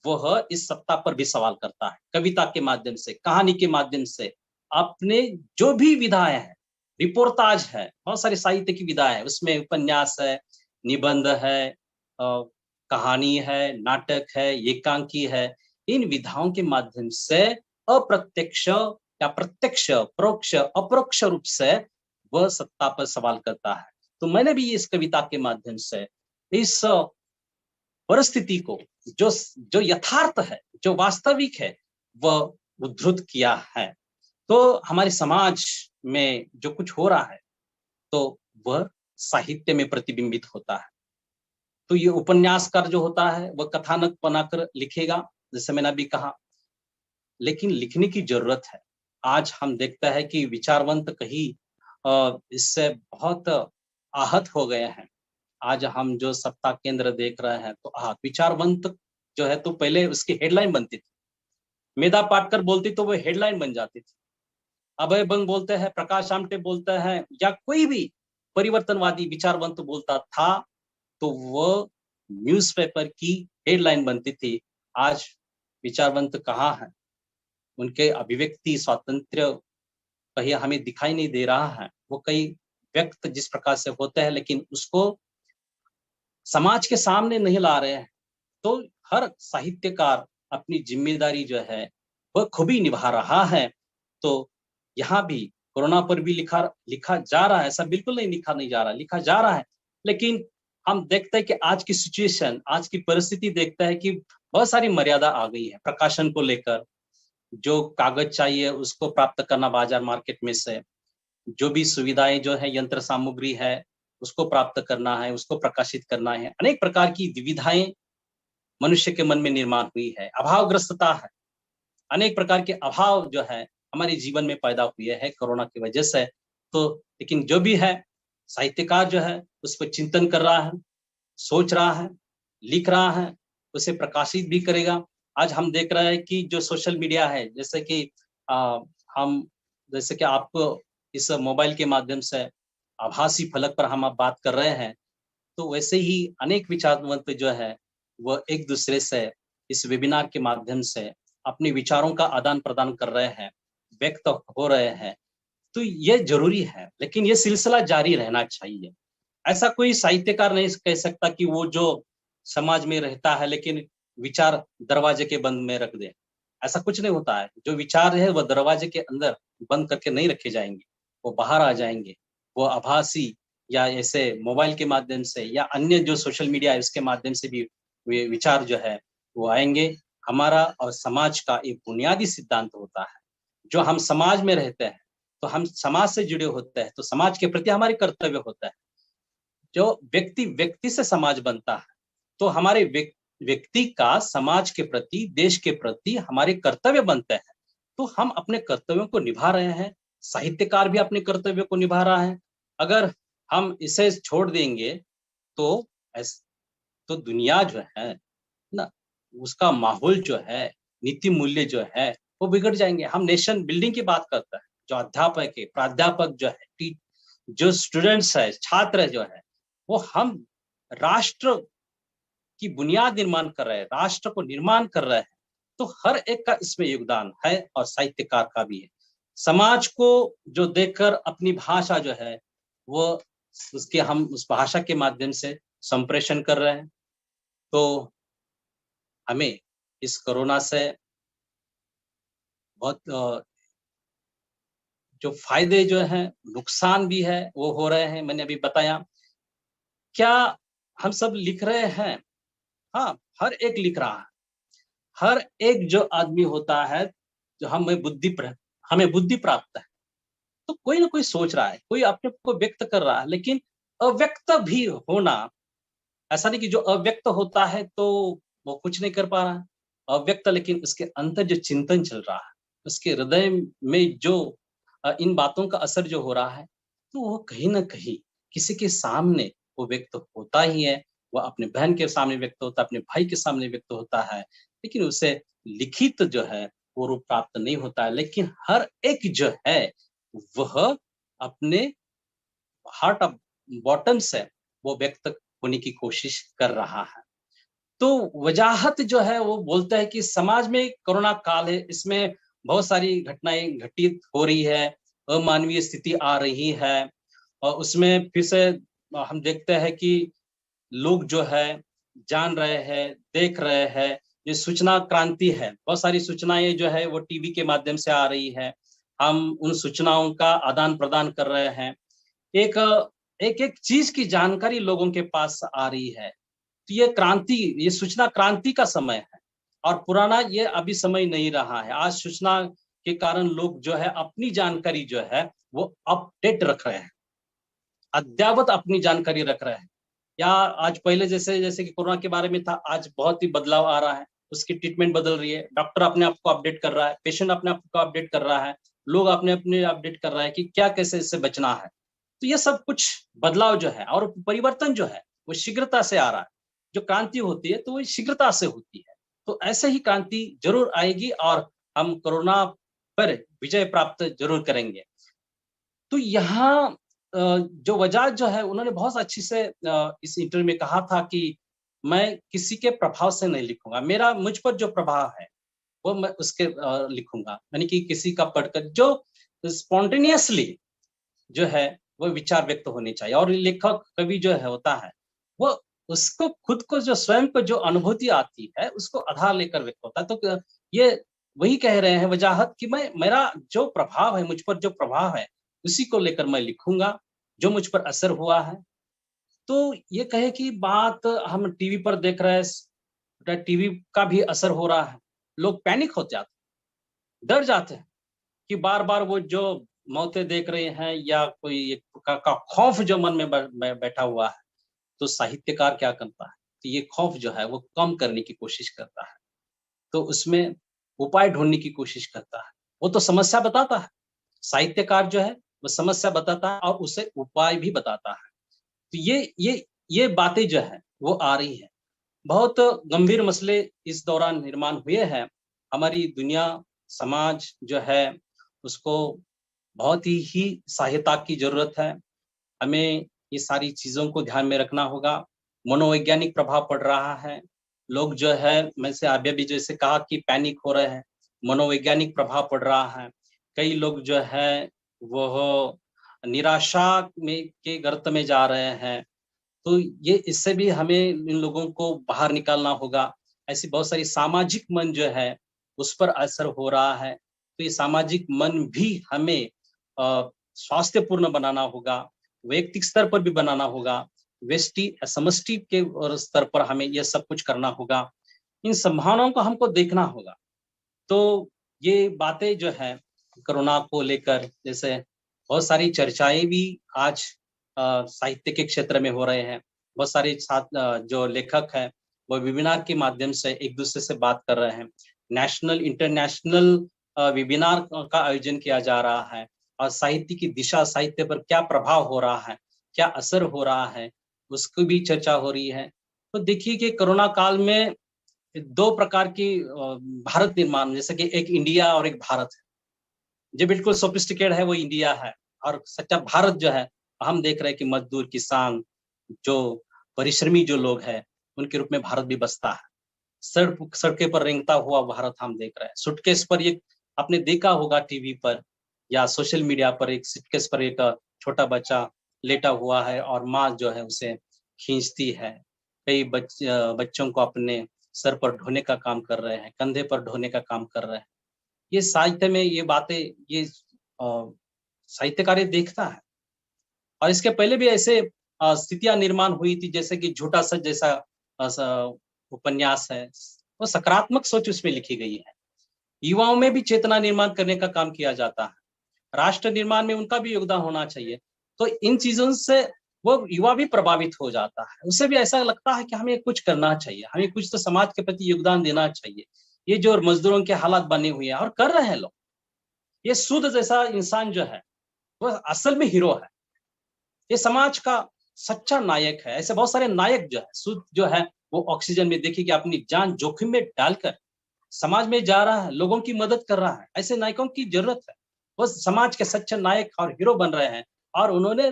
वह इस सत्ता पर भी सवाल करता है। कविता के माध्यम से, कहानी के माध्यम से, अपने जो भी विधाएं हैं, रिपोर्टाज है, बहुत सारी साहित्य की विधाएं है, उसमें उपन्यास है, निबंध है, कहानी है, नाटक है, एकांकी है। इन विधाओं के माध्यम से अप्रत्यक्ष या प्रत्यक्ष, परोक्ष, अपरोक्ष रूप से वह सत्ता पर सवाल करता है। तो मैंने भी इस कविता के माध्यम से इस परिस्थिति को, जो जो यथार्थ है, जो वास्तविक है, वह उद्धृत किया है। तो हमारे समाज में जो कुछ हो रहा है तो वह साहित्य में प्रतिबिंबित होता है। तो ये उपन्यासकार जो होता है वह कथानक बनाकर लिखेगा, जैसे मैंने अभी कहा, लेकिन लिखने की जरूरत है। आज हम देखते हैं कि विचारवंत कहीं इससे बहुत आहत हो गए हैं। आज हम जो सत्ता केंद्र देख रहे हैं तो विचारवंत जो है, तो पहले उसकी हेडलाइन बनती थी, मेधा पाटकर बोलती तो वो हेडलाइन बन जाती थी। अभय बंग बोलते हैं, प्रकाश आमटे बोलते हैं, या कोई भी परिवर्तनवादी विचारवंत बोलता था तो वो न्यूज़पेपर की हेडलाइन बनती थी। आज विचारवंत कहाँ है, उनके अभिव्यक्ति स्वातंत्र्य कहीं हमें दिखाई नहीं दे रहा है। वो कई व्यक्त जिस प्रकार से होते हैं लेकिन उसको समाज के सामने नहीं ला रहे हैं। तो हर साहित्यकार अपनी जिम्मेदारी जो है वह खूबी निभा रहा है। तो यहाँ भी कोरोना पर भी लिखा जा रहा है, ऐसा बिल्कुल नहीं लिखा नहीं जा रहा, लिखा जा रहा है। लेकिन हम देखते हैं कि आज की सिचुएशन, आज की परिस्थिति देखते हैं कि बहुत सारी मर्यादा आ गई है प्रकाशन को लेकर। जो कागज चाहिए उसको प्राप्त करना बाजार मार्केट में से, जो भी सुविधाएं जो है, यंत्र सामग्री है, उसको प्राप्त करना है, उसको प्रकाशित करना है। अनेक प्रकार की विविधाएं मनुष्य के मन में निर्माण हुई है, अभावग्रस्तता है, अनेक प्रकार के अभाव जो है हमारे जीवन में पैदा हुए हैं कोरोना की वजह से। तो लेकिन जो भी है, साहित्यकार जो है उस पर चिंतन कर रहा है, सोच रहा है, लिख रहा है, उसे प्रकाशित भी करेगा। आज हम देख रहे हैं कि जो सोशल मीडिया है, जैसे कि हम जैसे कि आपको इस मोबाइल के माध्यम से आभासी फलक पर हम अब बात कर रहे हैं, तो वैसे ही अनेक विचारवंत जो है वह एक दूसरे से इस वेबिनार के माध्यम से अपने विचारों का आदान प्रदान कर रहे हैं, व्यक्त हो रहे हैं। तो ये जरूरी है, लेकिन ये सिलसिला जारी रहना चाहिए। ऐसा कोई साहित्यकार नहीं कह सकता कि वो जो समाज में रहता है लेकिन विचार दरवाजे के बंद में रख दें। ऐसा कुछ नहीं होता है। जो विचार है वह दरवाजे के अंदर बंद करके नहीं रखे जाएंगे, वो बाहर आ जाएंगे। वो आभासी या ऐसे मोबाइल के माध्यम से या अन्य जो सोशल मीडिया है उसके माध्यम से भी वे विचार जो है वो आएंगे। हमारा और समाज का एक बुनियादी सिद्धांत होता है, जो हम समाज में रहते हैं तो हम समाज से जुड़े होते हैं, तो समाज के प्रति हमारे कर्तव्य होता है। जो व्यक्ति व्यक्ति से समाज बनता है, तो हमारे व्यक्ति का समाज के प्रति, देश के प्रति हमारे कर्तव्य बनते हैं। तो हम अपने कर्तव्यों को निभा रहे हैं, साहित्यकार भी अपने कर्तव्य को निभा रहा है। अगर हम इसे छोड़ देंगे तो तो दुनिया जो है ना, उसका माहौल जो है, नीति मूल्य जो है वो बिगड़ जाएंगे। हम नेशन बिल्डिंग की बात करते हैं, जो अध्यापक है, प्राध्यापक जो है, जो स्टूडेंट्स है, छात्र जो है, वो हम राष्ट्र की बुनियाद निर्माण कर रहे हैं, राष्ट्र को निर्माण कर रहे हैं। तो हर एक का इसमें योगदान है और साहित्यकार का भी है। समाज को जो देखकर अपनी भाषा जो है वो उसके हम उस भाषा के माध्यम से संप्रेषण कर रहे हैं। तो हमें इस कोरोना से बहुत जो फायदे जो हैं, नुकसान भी है, वो हो रहे हैं, मैंने अभी बताया। क्या हम सब लिख रहे हैं? हाँ, हर एक लिख रहा है। हर एक जो आदमी होता है, जो हमें बुद्धि प्राप्त है, तो कोई ना कोई सोच रहा है, कोई अपने को व्यक्त कर रहा है, लेकिन अव्यक्त भी होना, ऐसा नहीं कि जो अव्यक्त होता है तो वो कुछ नहीं कर पा रहा है। अव्यक्त लेकिन उसके अंदर जो चिंतन चल रहा है, उसके हृदय में जो इन बातों का असर जो हो रहा है, तो वो कहीं न कहीं किसी के सामने वो व्यक्त होता ही है। वो अपने बहन के सामने व्यक्त होता है, अपने भाई के सामने व्यक्त होता है, लेकिन उसे लिखित जो है वो रूप प्राप्त नहीं होता है। लेकिन हर एक जो है वह अपने हार्ट ऑफ बॉटम से वो व्यक्त होने की कोशिश कर रहा है। तो वजाहत जो है वो बोलता है कि समाज में कोरोना काल है, इसमें बहुत सारी घटनाएं घटित हो रही है, अमानवीय स्थिति आ रही है और उसमें फिर से हम देखते हैं कि लोग जो है जान रहे हैं, देख रहे हैं। ये सूचना क्रांति है, बहुत सारी सूचनाएं जो है वो टीवी के माध्यम से आ रही है। हम उन सूचनाओं का आदान प्रदान कर रहे हैं। एक एक एक चीज की जानकारी लोगों के पास आ रही है। तो ये क्रांति, ये सूचना क्रांति का समय है और पुराना ये अभी समय नहीं रहा है। आज सूचना के कारण लोग जो है अपनी जानकारी जो है वो अपडेट रख रहे हैं, अद्ययावत अपनी जानकारी रख रहे हैं। या आज पहले जैसे जैसे कि कोरोना के बारे में था, आज बहुत ही बदलाव आ रहा है, उसकी ट्रीटमेंट बदल रही है, डॉक्टर अपने आप को अपडेट कर रहा है, पेशेंट अपने आप को अपडेट कर रहा है, लोग अपने अपने अपडेट कर रहा है कि क्या कैसे इससे बचना है। तो ये सब कुछ बदलाव जो है और परिवर्तन जो है वो शीघ्रता से आ रहा है। जो क्रांति होती है तो वो शीघ्रता से होती है। तो ऐसे ही क्रांति जरूर आएगी और हम कोरोना पर विजय प्राप्त जरूर करेंगे। तो यहाँ जो वजह जो है उन्होंने बहुत अच्छी से इस इंटरव्यू में कहा था कि मैं किसी के प्रभाव से नहीं लिखूंगा, मेरा मुझ पर जो प्रभाव है वो मैं उसके लिखूंगा। यानी कि किसी का पढ़कर जो स्पॉन्टेनियसली जो है वो विचार व्यक्त होने चाहिए। और लेखक कवि जो है होता है वो उसको खुद को जो स्वयं को जो अनुभूति आती है उसको आधार लेकर व्यक्त होता है। तो ये वही कह रहे हैं वजाहत कि मैं, मेरा जो प्रभाव है, मुझ पर जो प्रभाव है उसी को लेकर मैं लिखूंगा, जो मुझ पर असर हुआ है। तो ये कहे कि बात हम टीवी पर देख रहे हैं, टीवी का भी असर हो रहा है, लोग पैनिक हो जाते हैं, डर जाते हैं कि बार-बार वो जो मौतें देख रहे हैं या कोई एक का खौफ जो मन में बैठा हुआ है, तो साहित्यकार क्या करता है? तो ये खौफ जो है वो कम करने की कोशिश करता है। तो उसमें उपाय ढूँढने की कोशिश करता है। वो तो समस्या बताता है, साहित्यकार जो है वो समस्या बताता है और उसे उपाय भी बताता है। तो ये बातें जो है वो आ रही है। बहुत गंभीर मसले इस दौरान निर्माण हुए हैं। हमारी दुनिया, समाज जो है उसको बहुत ही सहायता की ज़रूरत है। हमें ये सारी चीज़ों को ध्यान में रखना होगा। मनोवैज्ञानिक प्रभाव पड़ रहा है। लोग जो है, मैं से अभी भी जैसे कहा कि पैनिक हो रहे हैं, मनोवैज्ञानिक प्रभाव पड़ रहा है। कई लोग जो है वह निराशा में के गर्त में जा रहे हैं। तो ये इससे भी हमें इन लोगों को बाहर निकालना होगा। ऐसी बहुत सारी सामाजिक मन जो है उस पर असर हो रहा है। तो ये सामाजिक मन भी हमें स्वास्थ्यपूर्ण बनाना होगा, वैयक्तिक स्तर पर भी बनाना होगा, व्यष्टि समष्टि के और स्तर पर हमें यह सब कुछ करना होगा। इन संभावनाओं को हमको देखना होगा। तो ये बातें जो है कोरोना को लेकर, जैसे बहुत सारी चर्चाएं भी आज साहित्य के क्षेत्र में हो रहे हैं। बहुत सारे जो लेखक हैं वो वेबिनार के माध्यम से एक दूसरे से बात कर रहे हैं। नेशनल इंटरनेशनल वेबिनार का आयोजन किया जा रहा है और साहित्य की दिशा, साहित्य पर क्या प्रभाव हो रहा है, क्या असर हो रहा है, उसकी भी चर्चा हो रही है। तो देखिए कि कोरोना काल में दो प्रकार की भारत निर्माण, जैसे कि एक इंडिया और एक भारत है। जो बिल्कुल सोफिस्टिकेट है वो इंडिया है, और सच्चा भारत जो है हम देख रहे हैं कि मजदूर, किसान, जो परिश्रमी जो लोग हैं उनके रूप में भारत भी बसता है। सड़के पर रेंगता हुआ भारत हम देख रहे हैं। सूटकेस पर एक आपने देखा होगा टीवी पर या सोशल मीडिया पर, एक सूटकेस पर एक छोटा बच्चा लेटा हुआ है और माँ जो है उसे खींचती है। कई बच्चों को अपने सर पर ढोने का काम कर रहे हैं, कंधे पर ढोने का काम कर रहे हैं। ये साहित्य में ये बातें, ये साहित्यकार ये देखता है। और इसके पहले भी ऐसे स्थितियां निर्माण हुई थी, जैसे कि झूठा सच जैसा उपन्यास है, वो सकारात्मक सोच उसमें लिखी गई है। युवाओं में भी चेतना निर्माण करने का काम किया जाता है। राष्ट्र निर्माण में उनका भी योगदान होना चाहिए। तो इन चीजों से वो युवा भी प्रभावित हो जाता है, उसे भी ऐसा लगता है कि हमें कुछ करना चाहिए, हमें कुछ तो समाज के प्रति योगदान देना चाहिए। ये जो मजदूरों के हालात बने हुए हैं और कर रहे हैं लोग, ये सूद जैसा इंसान जो है वो असल में हीरो है, ये समाज का सच्चा नायक है। ऐसे बहुत सारे नायक जो है, सूद जो है वो ऑक्सीजन में देखिए कि अपनी जान जोखिम में डालकर समाज में जा रहा है, लोगों की मदद कर रहा है। ऐसे नायकों की जरूरत है, वो समाज के सच्चे नायक और हीरो बन रहे हैं और उन्होंने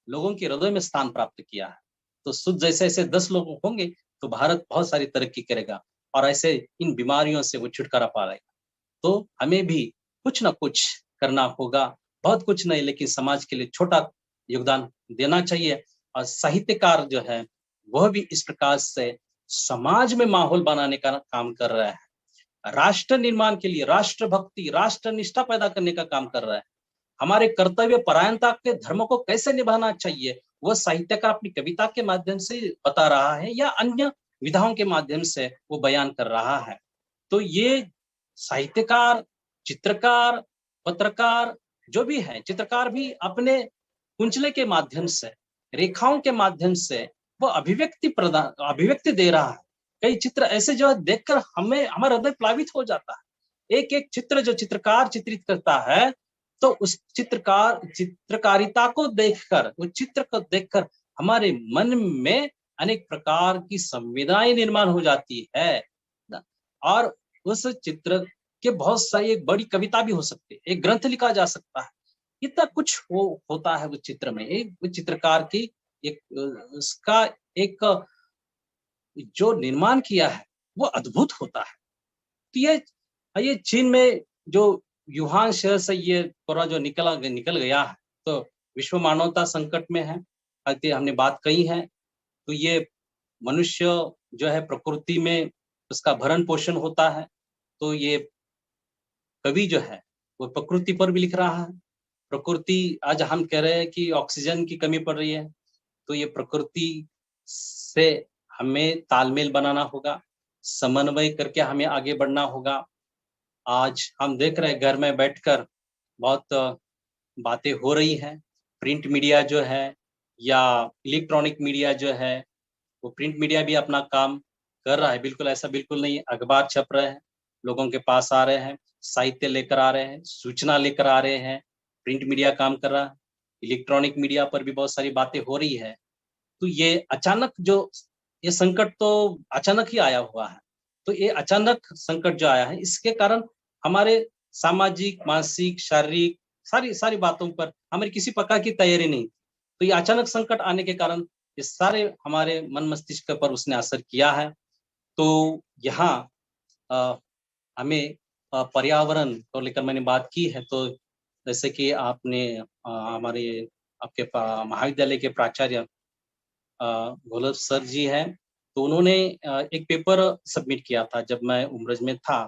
लोगों के हृदय में स्थान प्राप्त किया है। तो सुध जैसे ऐसे 10 लोग होंगे तो भारत बहुत सारी तरक्की करेगा और ऐसे इन बीमारियों से वो छुटकारा पाएगा। तो हमें भी कुछ ना कुछ करना होगा, बहुत कुछ नहीं लेकिन समाज के लिए छोटा योगदान देना चाहिए। और साहित्यकार जो है वह भी इस प्रकार से समाज में माहौल बनाने का काम कर रहा है, राष्ट्र निर्माण के लिए राष्ट्र भक्ति, राष्ट्र निष्ठा पैदा करने का काम कर रहा है। हमारे कर्तव्य परायणता के धर्म को कैसे निभाना चाहिए वह साहित्यकार अपनी कविता के माध्यम से बता रहा है या अन्य विधाओं के माध्यम से वो बयान कर रहा है। तो ये साहित्यकार, चित्रकार, पत्रकार जो भी है, चित्रकार भी अपने कुंचले के माध्यम से, रेखाओं के माध्यम से वो अभिव्यक्ति दे रहा है। कई चित्र ऐसे जो है देखकर हमें हमारा हृदय प्लावित हो जाता है। एक एक चित्र जो चित्रकार चित्रित करता है, तो उस चित्रकारिता को देखकर, उस चित्र को देखकर हमारे मन में अनेक प्रकार की संवेदनाएं निर्माण हो जाती है और उस चित्र के बहुत सारी, एक बड़ी कविता भी हो सकती है, एक ग्रंथ लिखा जा सकता है। इतना कुछ होता है उस चित्र में, एक चित्रकार की एक उसका एक जो निर्माण किया है वो अद्भुत होता है। तो ये चीन में जो वुहान शहर से ये कोरोना जो निकल गया है, तो विश्व मानवता संकट में है। हमने बात कही है। तो ये मनुष्य जो है प्रकृति में उसका भरण पोषण होता है। तो ये कवि जो है वो प्रकृति पर भी लिख रहा है। प्रकृति, आज हम कह रहे हैं कि ऑक्सीजन की कमी पड़ रही है, तो ये प्रकृति से हमें तालमेल बनाना होगा, समन्वय करके हमें आगे बढ़ना होगा। आज हम देख रहे हैं घर में बैठकर बहुत बातें हो रही हैं। प्रिंट मीडिया जो है या इलेक्ट्रॉनिक मीडिया जो है, वो प्रिंट मीडिया भी अपना काम कर रहा है, बिल्कुल ऐसा बिल्कुल नहीं है। अखबार छप रहे हैं, लोगों के पास आ रहे हैं, साहित्य लेकर आ रहे हैं, सूचना लेकर आ रहे हैं। प्रिंट मीडिया काम कर रहा है, इलेक्ट्रॉनिक मीडिया पर भी बहुत सारी बातें हो रही है। तो ये अचानक जो ये संकट तो अचानक ही आया हुआ है। तो ये अचानक संकट जो आया है, इसके कारण हमारे सामाजिक, मानसिक, शारीरिक सारी सारी बातों पर हमारी किसी प्रकार की तैयारी नहीं। तो ये अचानक संकट आने के कारण ये सारे हमारे मन मस्तिष्क पर उसने असर किया है। तो यहाँ हमें पर्यावरण को लेकर मैंने बात की है। तो जैसे कि आपने हमारे आपके महाविद्यालय के प्राचार्य गोलप सर जी हैं, तो उन्होंने एक पेपर सबमिट किया था जब मैं उम्रज में था।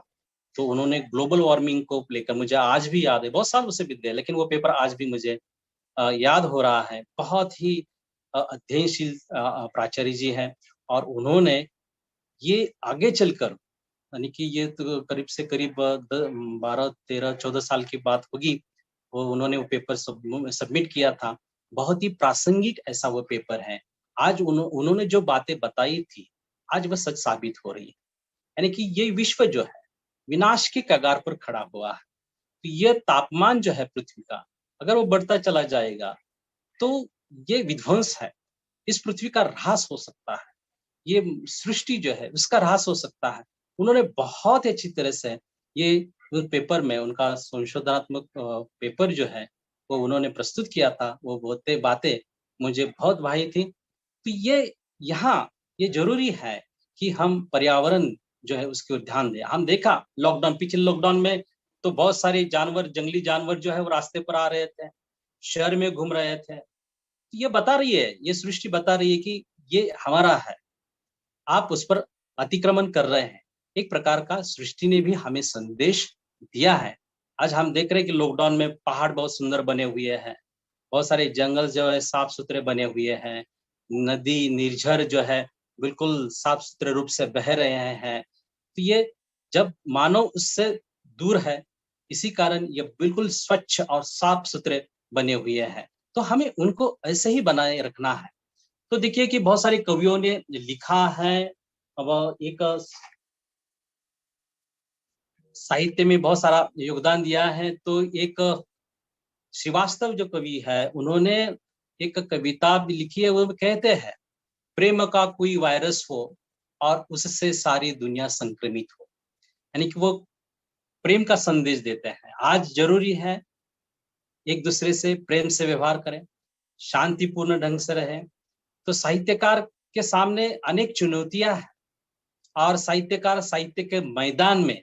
तो उन्होंने ग्लोबल वार्मिंग को लेकर, मुझे आज भी याद है, बहुत साल उसे बीत गए, लेकिन वो पेपर आज भी मुझे याद हो रहा है। बहुत ही अध्ययनशील प्राचार्य जी हैं, और उन्होंने ये आगे चलकर, यानी कि ये तो करीब से करीब 12, 13, 14 साल की बात होगी, वो उन्होंने वो पेपर सबमिट किया था। बहुत ही प्रासंगिक ऐसा वो पेपर है। आज उन्होंने जो बातें बताई थी, आज वह सच साबित हो रही है। यानी कि ये विश्व जो है, विनाश के कगार पर खड़ा हुआ है। तो ये तापमान जो है पृथ्वी का, अगर वो बढ़ता चला जाएगा, तो ये विध्वंस है। इस पृथ्वी का ह्रास हो सकता है। ये सृष्टि जो है उसका ह्रास हो सकता है। उन्होंने बहुत ही अच्छी तरह से ये उस पेपर में, उनका संशोधनात्मक पेपर जो है वो उन्होंने प्रस्तुत किया था। वो बातें बातें मुझे बहुत भाई थी। तो ये यहाँ ये ज़रूरी है कि हम पर्यावरण जो है उसकी ओर ध्यान दें। हम देखा लॉकडाउन, पिछले लॉकडाउन में तो बहुत सारे जानवर, जंगली जानवर जो है वो रास्ते पर आ रहे थे, शहर में घूम रहे थे। तो ये बता रही है, ये सृष्टि बता रही है कि ये हमारा है, आप उस पर अतिक्रमण कर रहे हैं। एक प्रकार का सृष्टि ने भी हमें संदेश दिया है। आज हम देख रहे हैं कि लॉकडाउन में पहाड़ बहुत सुंदर बने हुए हैं, बहुत सारे जंगल जो है साफ-सुथरे बने हुए हैं, नदी, निर्झर जो है बिल्कुल साफ-सुथरे रूप से बह रहे हैं। तो ये जब मानव उससे दूर है, इसी कारण ये बिल्कुल स्वच्छ और साफ-सुथरे बने हुए हैं। तो हमें उनको ऐसे ही बनाए रखना है। तो देखिए कि बहुत सारे कवियों ने लिखा है, अब एक साहित्य में बहुत सारा योगदान दिया है। तो एक श्रीवास्तव जो कवि है, उन्होंने एक कविता भी लिखी है, वो कहते हैं, प्रेम का कोई वायरस हो और उससे सारी दुनिया संक्रमित हो। यानी कि वो प्रेम का संदेश देते हैं। आज ज़रूरी है एक दूसरे से प्रेम से व्यवहार करें, शांतिपूर्ण ढंग से रहें। तो साहित्यकार के सामने अनेक चुनौतियाँ हैं, और साहित्यकार साहित्य के मैदान में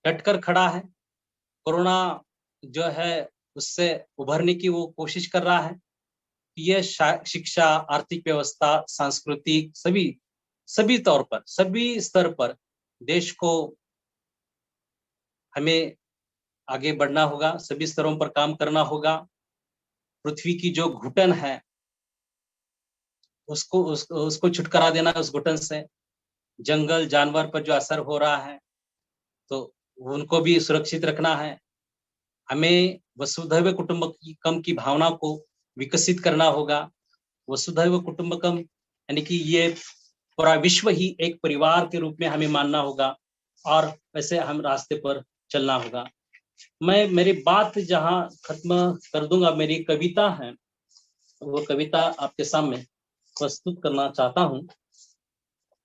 डटकर खड़ा है। कोरोना जो है उससे उभरने की वो कोशिश कर रहा है। ये शिक्षा, आर्थिक व्यवस्था, सांस्कृतिक सभी सभी तौर पर, सभी स्तर पर देश को हमें आगे बढ़ना होगा, सभी स्तरों पर काम करना होगा। पृथ्वी की जो घुटन है, उसको छुटकारा देना है उस घुटन से। जंगल, जानवर पर जो असर हो रहा है, तो उनको भी सुरक्षित रखना है। हमें वसुधैव कुटुंबकम की भावना को विकसित करना होगा। वसुधैव कुटुंबकम यानी कि ये पूरा विश्व ही एक परिवार के रूप में हमें मानना होगा, और वैसे हम रास्ते पर चलना होगा। मैं मेरी बात जहाँ खत्म कर दूंगा, मेरी कविता है, वो कविता आपके सामने प्रस्तुत करना चाहता हूँ।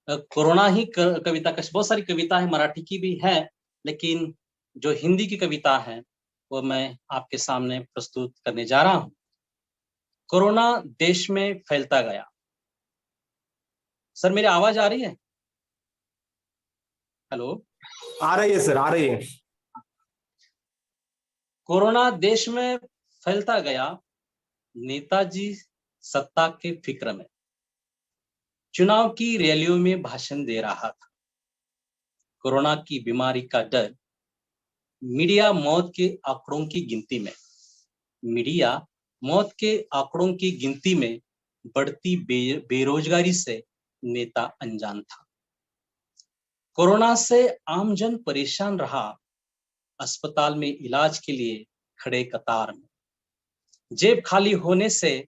कोरोना ही कविता का, बहुत सारी कविता है, मराठी की भी है, लेकिन जो हिंदी की कविता है वो मैं आपके सामने प्रस्तुत करने जा रहा हूँ। कोरोना देश में फैलता गया। सर मेरी आवाज आ रही है? हेलो। आ रही है सर, आ रही है। कोरोना देश में फैलता गया, नेताजी सत्ता के फिक्र में चुनाव की रैलियों में भाषण दे रहा था। कोरोना की बीमारी का डर, मीडिया मौत के आंकड़ों की गिनती में, मीडिया मौत के आंकड़ों की गिनती में बढ़ती बेरोजगारी से नेता अनजान था। कोरोना से आमजन परेशान रहा, अस्पताल में इलाज के लिए खड़े कतार में। जेब खाली होने से,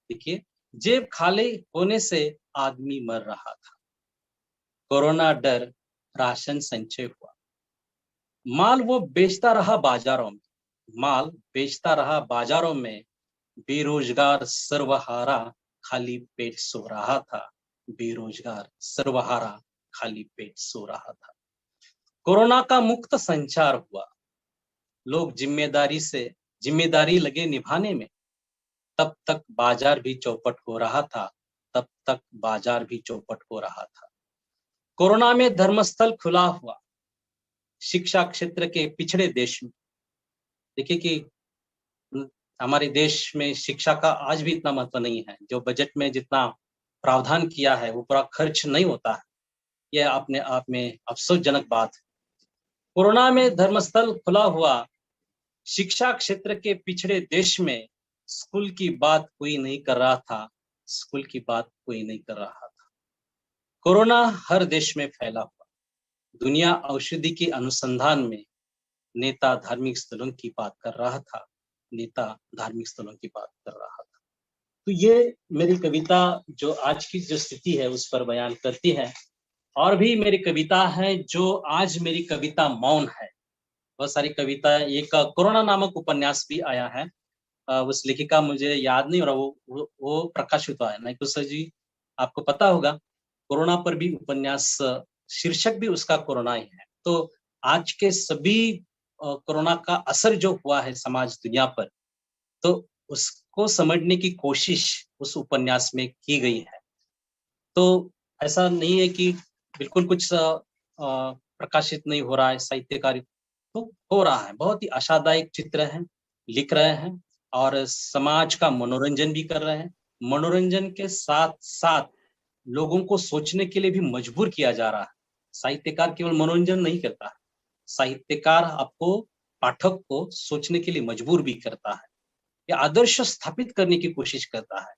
देखिए, जेब खाली होने से आदमी मर रहा था। कोरोना डर, राशन संचय हुआ, माल वो बेचता रहा बाजारों में, माल बेचता रहा बाजारों में। बेरोजगार सर्वहारा खाली पेट सो रहा था, बेरोजगार सर्वहारा खाली पेट सो रहा था। कोरोना का मुक्त संचार हुआ, लोग जिम्मेदारी लगे निभाने में। तब तक बाजार भी चौपट हो रहा था, तब तक बाजार भी चौपट हो रहा था। कोरोना में धर्मस्थल खुला हुआ, शिक्षा क्षेत्र के पिछड़े देश में। देखिए कि हमारे देश में शिक्षा का आज भी इतना महत्व नहीं है, जो बजट में जितना प्रावधान किया है वो पूरा खर्च नहीं होता है, यह अपने आप में अफसोसजनक बात है। कोरोना में धर्मस्थल खुला हुआ, शिक्षा क्षेत्र के पिछड़े देश में स्कूल की बात कोई नहीं कर रहा था, स्कूल की बात कोई नहीं कर रहा था। कोरोना हर देश में फैला हुआ, दुनिया औषधि के अनुसंधान में, नेता धार्मिक स्थलों की बात कर रहा था, नेता धार्मिक स्थलों की बात कर रहा था। तो ये मेरी कविता जो आज की जो स्थिति है उस पर बयान करती है। और भी मेरी कविता है जो आज मेरी कविता मौन है। बहुत सारी कविता, एक कोरोना नामक उपन्यास भी आया है, उस लेखिका मुझे याद नहीं हो रहा, वो प्रकाशित हुआ है। नाइकुर सर जी, आपको पता होगा, कोरोना पर भी उपन्यास, शीर्षक भी उसका कोरोना ही है। तो आज के सभी कोरोना का असर जो हुआ है समाज दुनिया पर, तो उसको समझने की कोशिश उस उपन्यास में की गई है। तो ऐसा नहीं है कि बिल्कुल कुछ प्रकाशित नहीं हो रहा है, साहित्य कार्य तो हो रहा है। बहुत ही आशादायक चित्र हैं, लिख रहे हैं और समाज का मनोरंजन भी कर रहे हैं। मनोरंजन के साथ-साथ लोगों को सोचने के लिए भी मजबूर किया जा रहा है। साहित्यकार केवल मनोरंजन नहीं करता है, साहित्यकार आपको, पाठक को सोचने के लिए मजबूर भी करता है। ये आदर्श स्थापित करने की कोशिश करता है।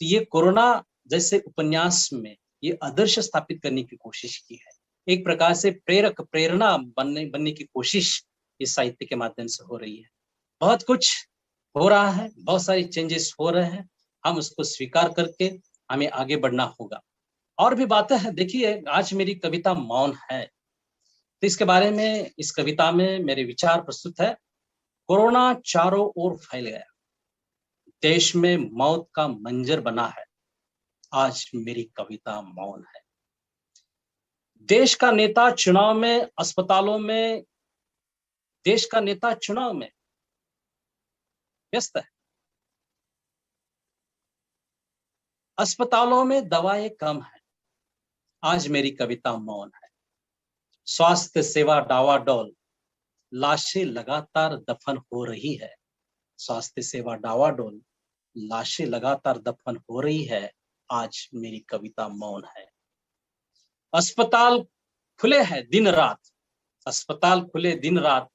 तो ये कोरोना जैसे उपन्यास में ये आदर्श स्थापित करने की कोशिश की है। एक प्रकार से प्रेरणा बनने की कोशिश इस साहित्य के माध्यम से हो रही है। बहुत कुछ हो रहा है, बहुत सारी चेंजेस हो रहे हैं, हम उसको स्वीकार करके हमें आगे बढ़ना होगा। और भी बातें हैं, देखिए आज मेरी कविता मौन है, तो इसके बारे में इस कविता में मेरे विचार प्रस्तुत है। कोरोना चारों ओर फैल गया, देश में मौत का मंजर बना है, आज मेरी कविता मौन है। देश का नेता चुनाव में, अस्पतालों में, देश का नेता चुनाव में व्यस्त है। अस्पतालों में दवाएं कम है, आज मेरी कविता मौन है। स्वास्थ्य सेवा डावाडोल, लाशें लगातार दफन हो रही है। स्वास्थ्य सेवा डावाडोल, लाशें लगातार दफन हो रही है, आज मेरी कविता मौन है। अस्पताल खुले हैं दिन रात, अस्पताल खुले दिन रात,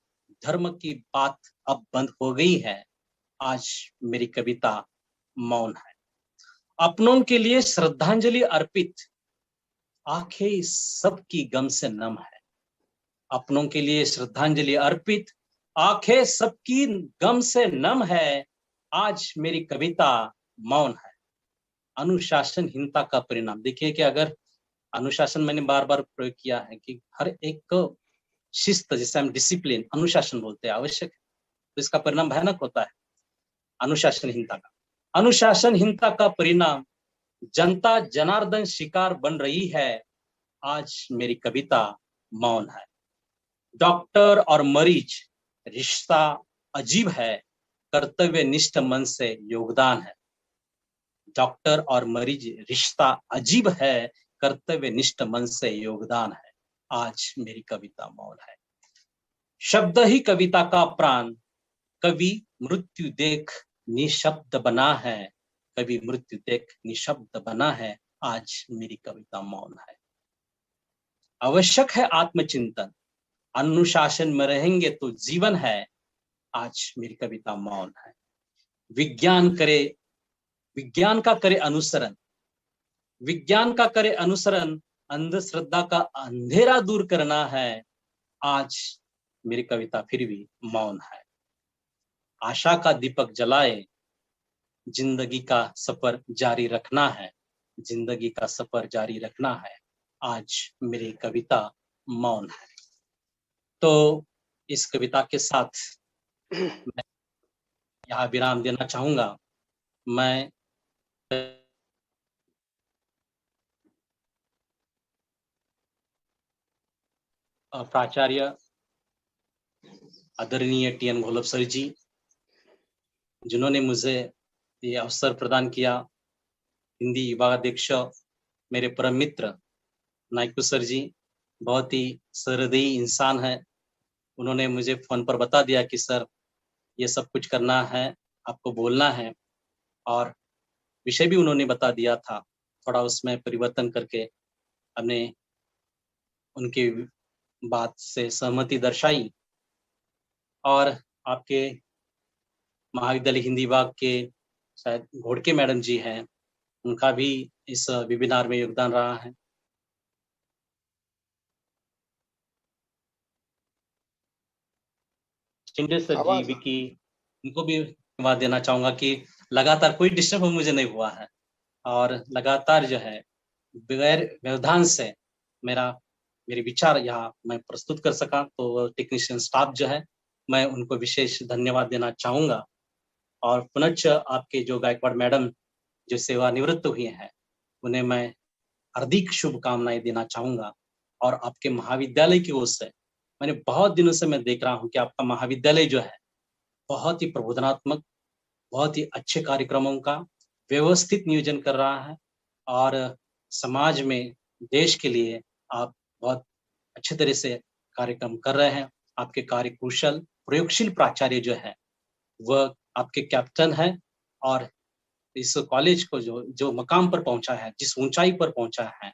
धर्म की बात अब बंद हो गई है, आज मेरी कविता मौन है। अपनों के लिए श्रद्धांजलि अर्पित, आंखें सबकी गम से नम है। अपनों के लिए श्रद्धांजलि अर्पित, आंखें सबकी गम से नम है, आज मेरी कविता मौन है। अनुशासनहीनता का परिणाम, देखिए कि अगर अनुशासन मैंने बार बार प्रयोग किया है कि हर एक शिस्त, जिसे हम डिसिप्लिन, अनुशासन बोलते हैं, आवश्यक है, तो इसका परिणाम भयानक होता है। अनुशासनहीनता का परिणाम जनता जनार्दन शिकार बन रही है, आज मेरी कविता मौन है। डॉक्टर और मरीज रिश्ता अजीब है, कर्तव्यनिष्ठ मन से योगदान है। डॉक्टर और मरीज रिश्ता अजीब है, कर्तव्यनिष्ठ मन से योगदान है, आज मेरी कविता मौन है। शब्द ही कविता का प्राण, कवि मृत्यु देख निशब्द बना है, कवि मृत्यु देख निशब्द बना है, आज मेरी कविता मौन है। आवश्यक है आत्मचिंतन, अनुशासन में रहेंगे तो जीवन है, आज मेरी कविता मौन है। विज्ञान का करे अनुसरण, विज्ञान का करे अनुसरण, अंधश्रद्धा का अंधेरा दूर करना है, आज मेरी कविता फिर भी मौन है। आशा का दीपक जलाए, जिंदगी का सफर जारी रखना है, जिंदगी का सफर जारी रखना है, आज मेरी कविता मौन है। तो इस कविता के साथ मैं यहाँ विराम देना चाहूंगा। मैं प्राचार्य आदरणीय टी.एन. घोलप सर जी, जिन्होंने मुझे ये अवसर प्रदान किया, हिंदी विभागाध्यक्ष मेरे परम मित्र नाइकू सर जी, बहुत ही सहृदयी इंसान है। उन्होंने मुझे फोन पर बता दिया कि सर ये सब कुछ करना है, आपको बोलना है, और विषय भी उन्होंने बता दिया था। थोड़ा उसमें परिवर्तन करके हमने उनकी बात से सहमति दर्शाई। और आपके महाविद्यालय हिंदी विभाग के शायद घोड़के मैडम जी हैं, उनका भी इस वेबिनार में योगदान रहा है। शिंदे सर जी, आवाज विकी, उनको भी धन्यवाद देना चाहूंगा कि लगातार कोई डिस्टर्ब मुझे नहीं हुआ है और लगातार जो है बगैर व्यवधान से मेरे विचार यहाँ मैं प्रस्तुत कर सका। तो टेक्नीशियन स्टाफ जो है, मैं उनको विशेष धन्यवाद देना चाहूंगा। और पुनश्च आपके जो गायकवाड़ मैडम जो सेवानिवृत्त हुए हैं, उन्हें मैं हार्दिक शुभकामनाएं देना चाहूंगा। और आपके महाविद्यालय की ओर से मैंने बहुत दिनों से मैं देख रहा हूँ कि आपका महाविद्यालय जो है बहुत ही प्रबोधनात्मक, बहुत ही अच्छे कार्यक्रमों का व्यवस्थित नियोजन कर रहा है और समाज में, देश के लिए आप बहुत अच्छे तरह से कार्यक्रम कर रहे हैं। आपके कार्यकुशल प्रयोगशील प्राचार्य जो है वह आपके कैप्टन है और इस कॉलेज को जो जो मकाम पर पहुंचा है, जिस ऊंचाई पर पहुंचा है,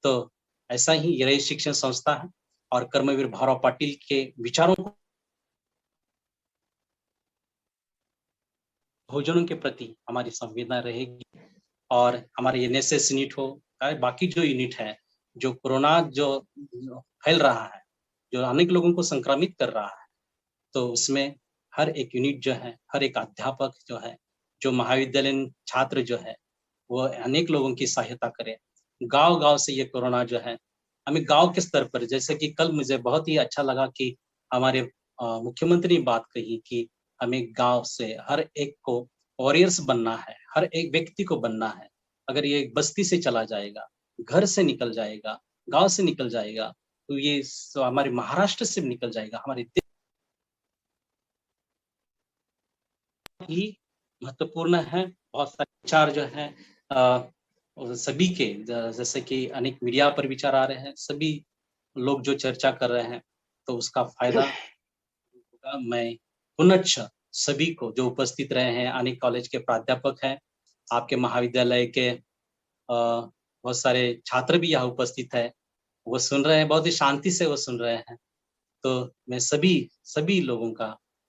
तो ऐसा ही ये रही शिक्षण संस्था है। और कर्मवीर भावराव पाटिल के विचारों को बहुजनों के प्रति हमारी संवेदना रहेगी। और हमारे एनएसएस यूनिट हो, बाकी जो यूनिट है, जो कोरोना जो फैल रहा है, जो अनेक लोगों को संक्रमित कर रहा है, तो उसमें हर एक यूनिट जो है, हर एक अध्यापक जो है, जो महाविद्यालयीन छात्र जो है, वो अनेक लोगों की सहायता करे। गाँव-गाँव से ये कोरोना जो है, हमें गाँव के स्तर पर, जैसे कि कल मुझे बहुत ही अच्छा लगा कि हमारे मुख्यमंत्री ने बात कही कि हमें गाँव से हर एक को वॉरियर्स बनना है, हर एक व्यक्ति को बनना है। अगर ये बस्ती से चला जाएगा, घर से निकल जाएगा, गाँव से निकल जाएगा, तो ये हमारे महाराष्ट्र से निकल जाएगा, हमारे देश ही महत्वपूर्ण है। बहुत सारे विचार जो हैं सभी के जैसे कि अनेक मीडिया पर विचार आ रहे हैं, सभी लोग जो चर्चा कर रहे हैं, तो उसका फायदा होगा। मैं पुनश्च सभी को जो उपस्थित रहे हैं, अनेक कॉलेज के प्राध्यापक हैं, आपके महाविद्यालय के बहुत सारे छात्र भी यहाँ उपस्थित है, वो सुन रहे हैं, बहुत ही शांति से वो सुन रहे हैं। तो मैं सभी लोगों का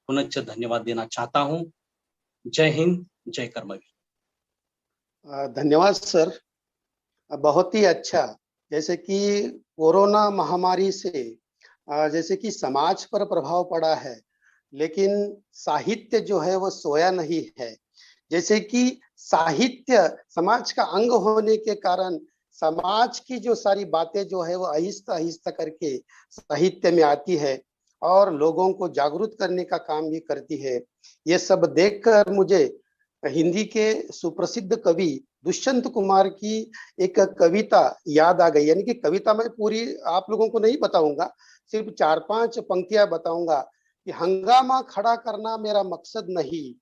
पुनश्च धन्यवाद देना चाहता हूँ। जय हिंद, जय कर्मवीर। धन्यवाद सर। बहुत ही अच्छा। जैसे कि कोरोना महामारी से जैसे कि समाज पर प्रभाव पड़ा है, लेकिन साहित्य जो है वो सोया नहीं है। जैसे कि साहित्य समाज का अंग होने के कारण समाज की जो सारी बातें जो है वो आहिस्ता आहिस्ता करके साहित्य में आती है और लोगों को जागरूक करने का काम भी करती है। ये सब देखकर मुझे हिंदी के सुप्रसिद्ध कवि दुष्यंत कुमार की एक कविता याद आ गई। यानी कि कविता मैं पूरी आप लोगों को नहीं बताऊंगा, सिर्फ 4-5 पंक्तियां बताऊंगा कि हंगामा खड़ा करना मेरा मकसद नहीं,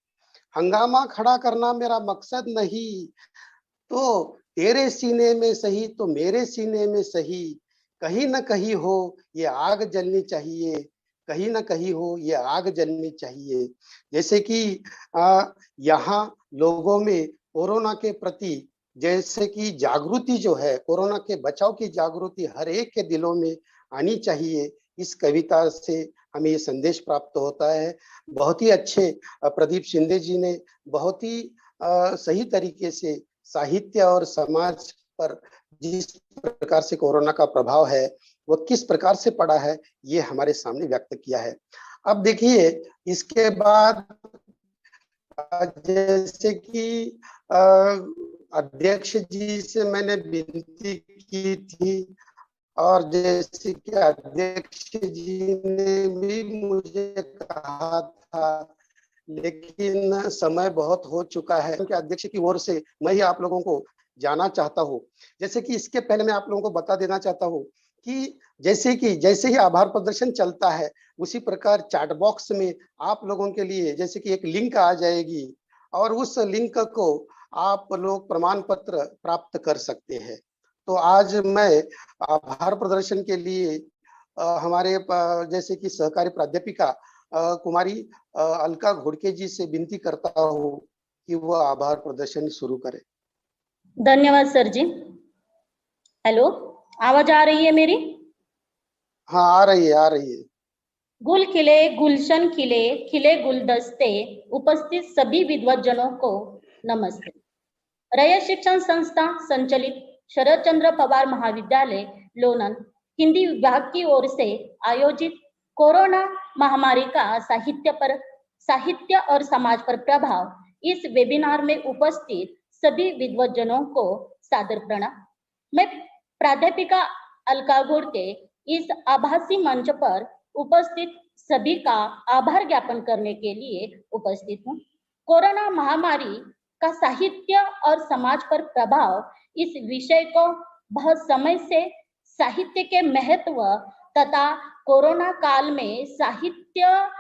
हंगामा खड़ा करना मेरा मकसद नहीं, तो तेरे सीने में सही तो मेरे सीने में सही, कहीं न कहीं हो ये आग जलनी चाहिए, कहीं न कहीं हो ये आग जलनी चाहिए। जैसे कि यहाँ लोगों में कोरोना के प्रति जैसे कि जागृति जो है, कोरोना के बचाव की जागृति हर एक के दिलों में आनी चाहिए। इस कविता से हमें ये संदेश प्राप्त होता है। बहुत ही अच्छे प्रदीप शिंदे जी ने बहुत ही सही तरीके से साहित्य और समाज पर जिस प्रकार से कोरोना का प्रभाव है, वो किस प्रकार से पड़ा है, ये हमारे सामने व्यक्त किया है। अब देखिए इसके बाद जैसे कि अध्यक्ष जी से मैंने विनती की थी और जैसे कि अध्यक्ष जी ने भी मुझे कहा था, लेकिन समय बहुत हो चुका है क्योंकि अध्यक्ष की ओर से मैं ही आप लोगों को जाना चाहता हूँ। जैसे कि इसके पहले मैं आप लोगों को बता देना चाहता हूँ कि जैसे ही आभार प्रदर्शन चलता है, उसी प्रकार चैट बॉक्स में आप लोगों के लिए जैसे कि एक लिंक आ जाएगी और उस लिंक को आप लोग प्रमाण पत्र प्राप्त कर सकते हैं। तो आज मैं आभार प्रदर्शन के लिए हमारे जैसे कि सहकारी प्राध्यापिका कुमारी अलका घोड़के जी से विनती करता हूँ कि वो आभार प्रदर्शन शुरू करें। धन्यवाद सर जी। हेलो, आवाज आ रही है मेरी? हाँ, आ रही है। गुल खिले गुलशन खिले खिले गुलदस्ते, उपस्थित सभी विद्वज्जनों को नमस्ते। रैयत शिक्षण संस्था संचालित शरद चंद्र पवार महाविद्यालय लोनन हिंदी विभाग की ओर से आयोजित कोरोना महामारी का साहित्य और समाज पर प्रभाव इस वेबिनार में उपस्थित सभी विद्वज्जनों को सादर प्रणाम। मैं प्राध्यापिका अलका घोड़के इस आभासी मंच पर उपस्थित सभी का आभार ज्ञापन करने के लिए उपस्थित हूँ। कोरोना महामारी का साहित्य और समाज पर प्रभाव इस विषय को बहुत समय से साहित्य के महत्व तथा कोरोना काल में साहित्य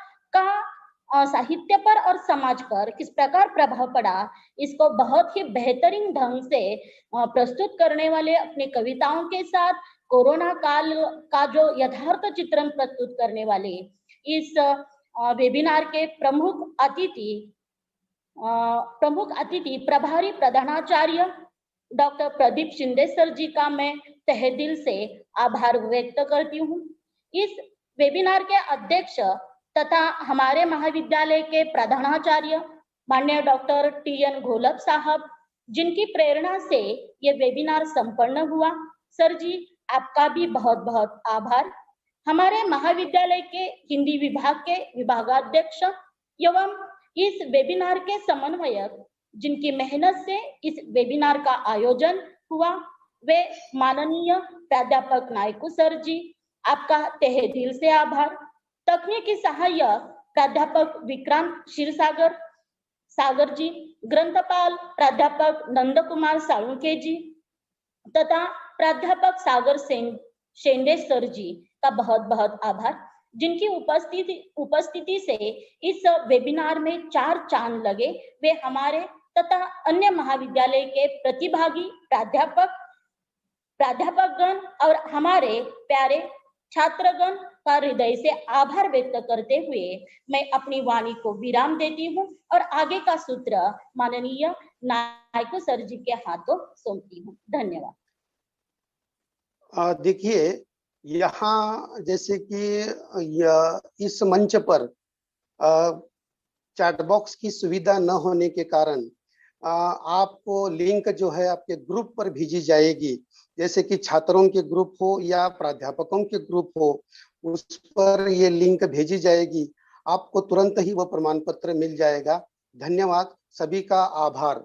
पर और समाज पर किस प्रकार प्रभाव पड़ा, इसको बहुत ही बेहतरीन ढंग से प्रस्तुत करने वाले अपने कविताओं के साथ कोरोना काल का जो यथार्थ चित्रण प्रस्तुत करने वाले इस वेबिनार के प्रमुख अतिथि प्रभारी प्रधानाचार्य डॉक्टर प्रदीप शिंदे सर जी का मैं तहे दिल से आभार व्यक्त करती हूँ। इस वेबिनार के अध्यक्ष तथा हमारे महाविद्यालय के प्रधानाचार्य माननीय डॉक्टर TN घोलप साहब, जिनकी प्रेरणा से ये वेबिनार संपन्न हुआ, सर जी आपका भी बहुत बहुत आभार। हमारे महाविद्यालय के हिंदी विभाग के विभागाध्यक्ष एवं इस वेबिनार के समन्वयक, जिनकी मेहनत से इस वेबिनार का आयोजन हुआ, वे माननीय प्राध्यापक नायकू सर जी, आपका तहे दिल से आभार। तकनीकी सहायक प्राध्यापक विक्रांत सागर जी, ग्रंथपाल प्राध्यापक नंद कुमार साळुंखे जी तथा प्राध्यापक सागर शेंडे सर जी का बहुत बहुत आभार, जिनकी उपस्थिति से इस वेबिनार में 4 चांद लगे। वे हमारे तथा अन्य महाविद्यालय के प्रतिभागी प्राध्यापकगण और हमारे प्यारे छात्रगण का हृदय से आभार व्यक्त करते हुए मैं अपनी वाणी को विराम देती हूँ और आगे का सूत्र माननीय नायकू सर जी के हाथों सौंपती हूँ। धन्यवाद। देखिए, यहाँ जैसे कि इस मंच पर चैट बॉक्स की सुविधा न होने के कारण आपको लिंक जो है आपके ग्रुप पर भेजी जाएगी, जैसे कि छात्रों के ग्रुप हो या प्राध्यापकों के ग्रुप हो, उस पर ये लिंक भेजी जाएगी, आपको तुरंत ही वो प्रमाण पत्र मिल जाएगा। धन्यवाद, सभी का आभार।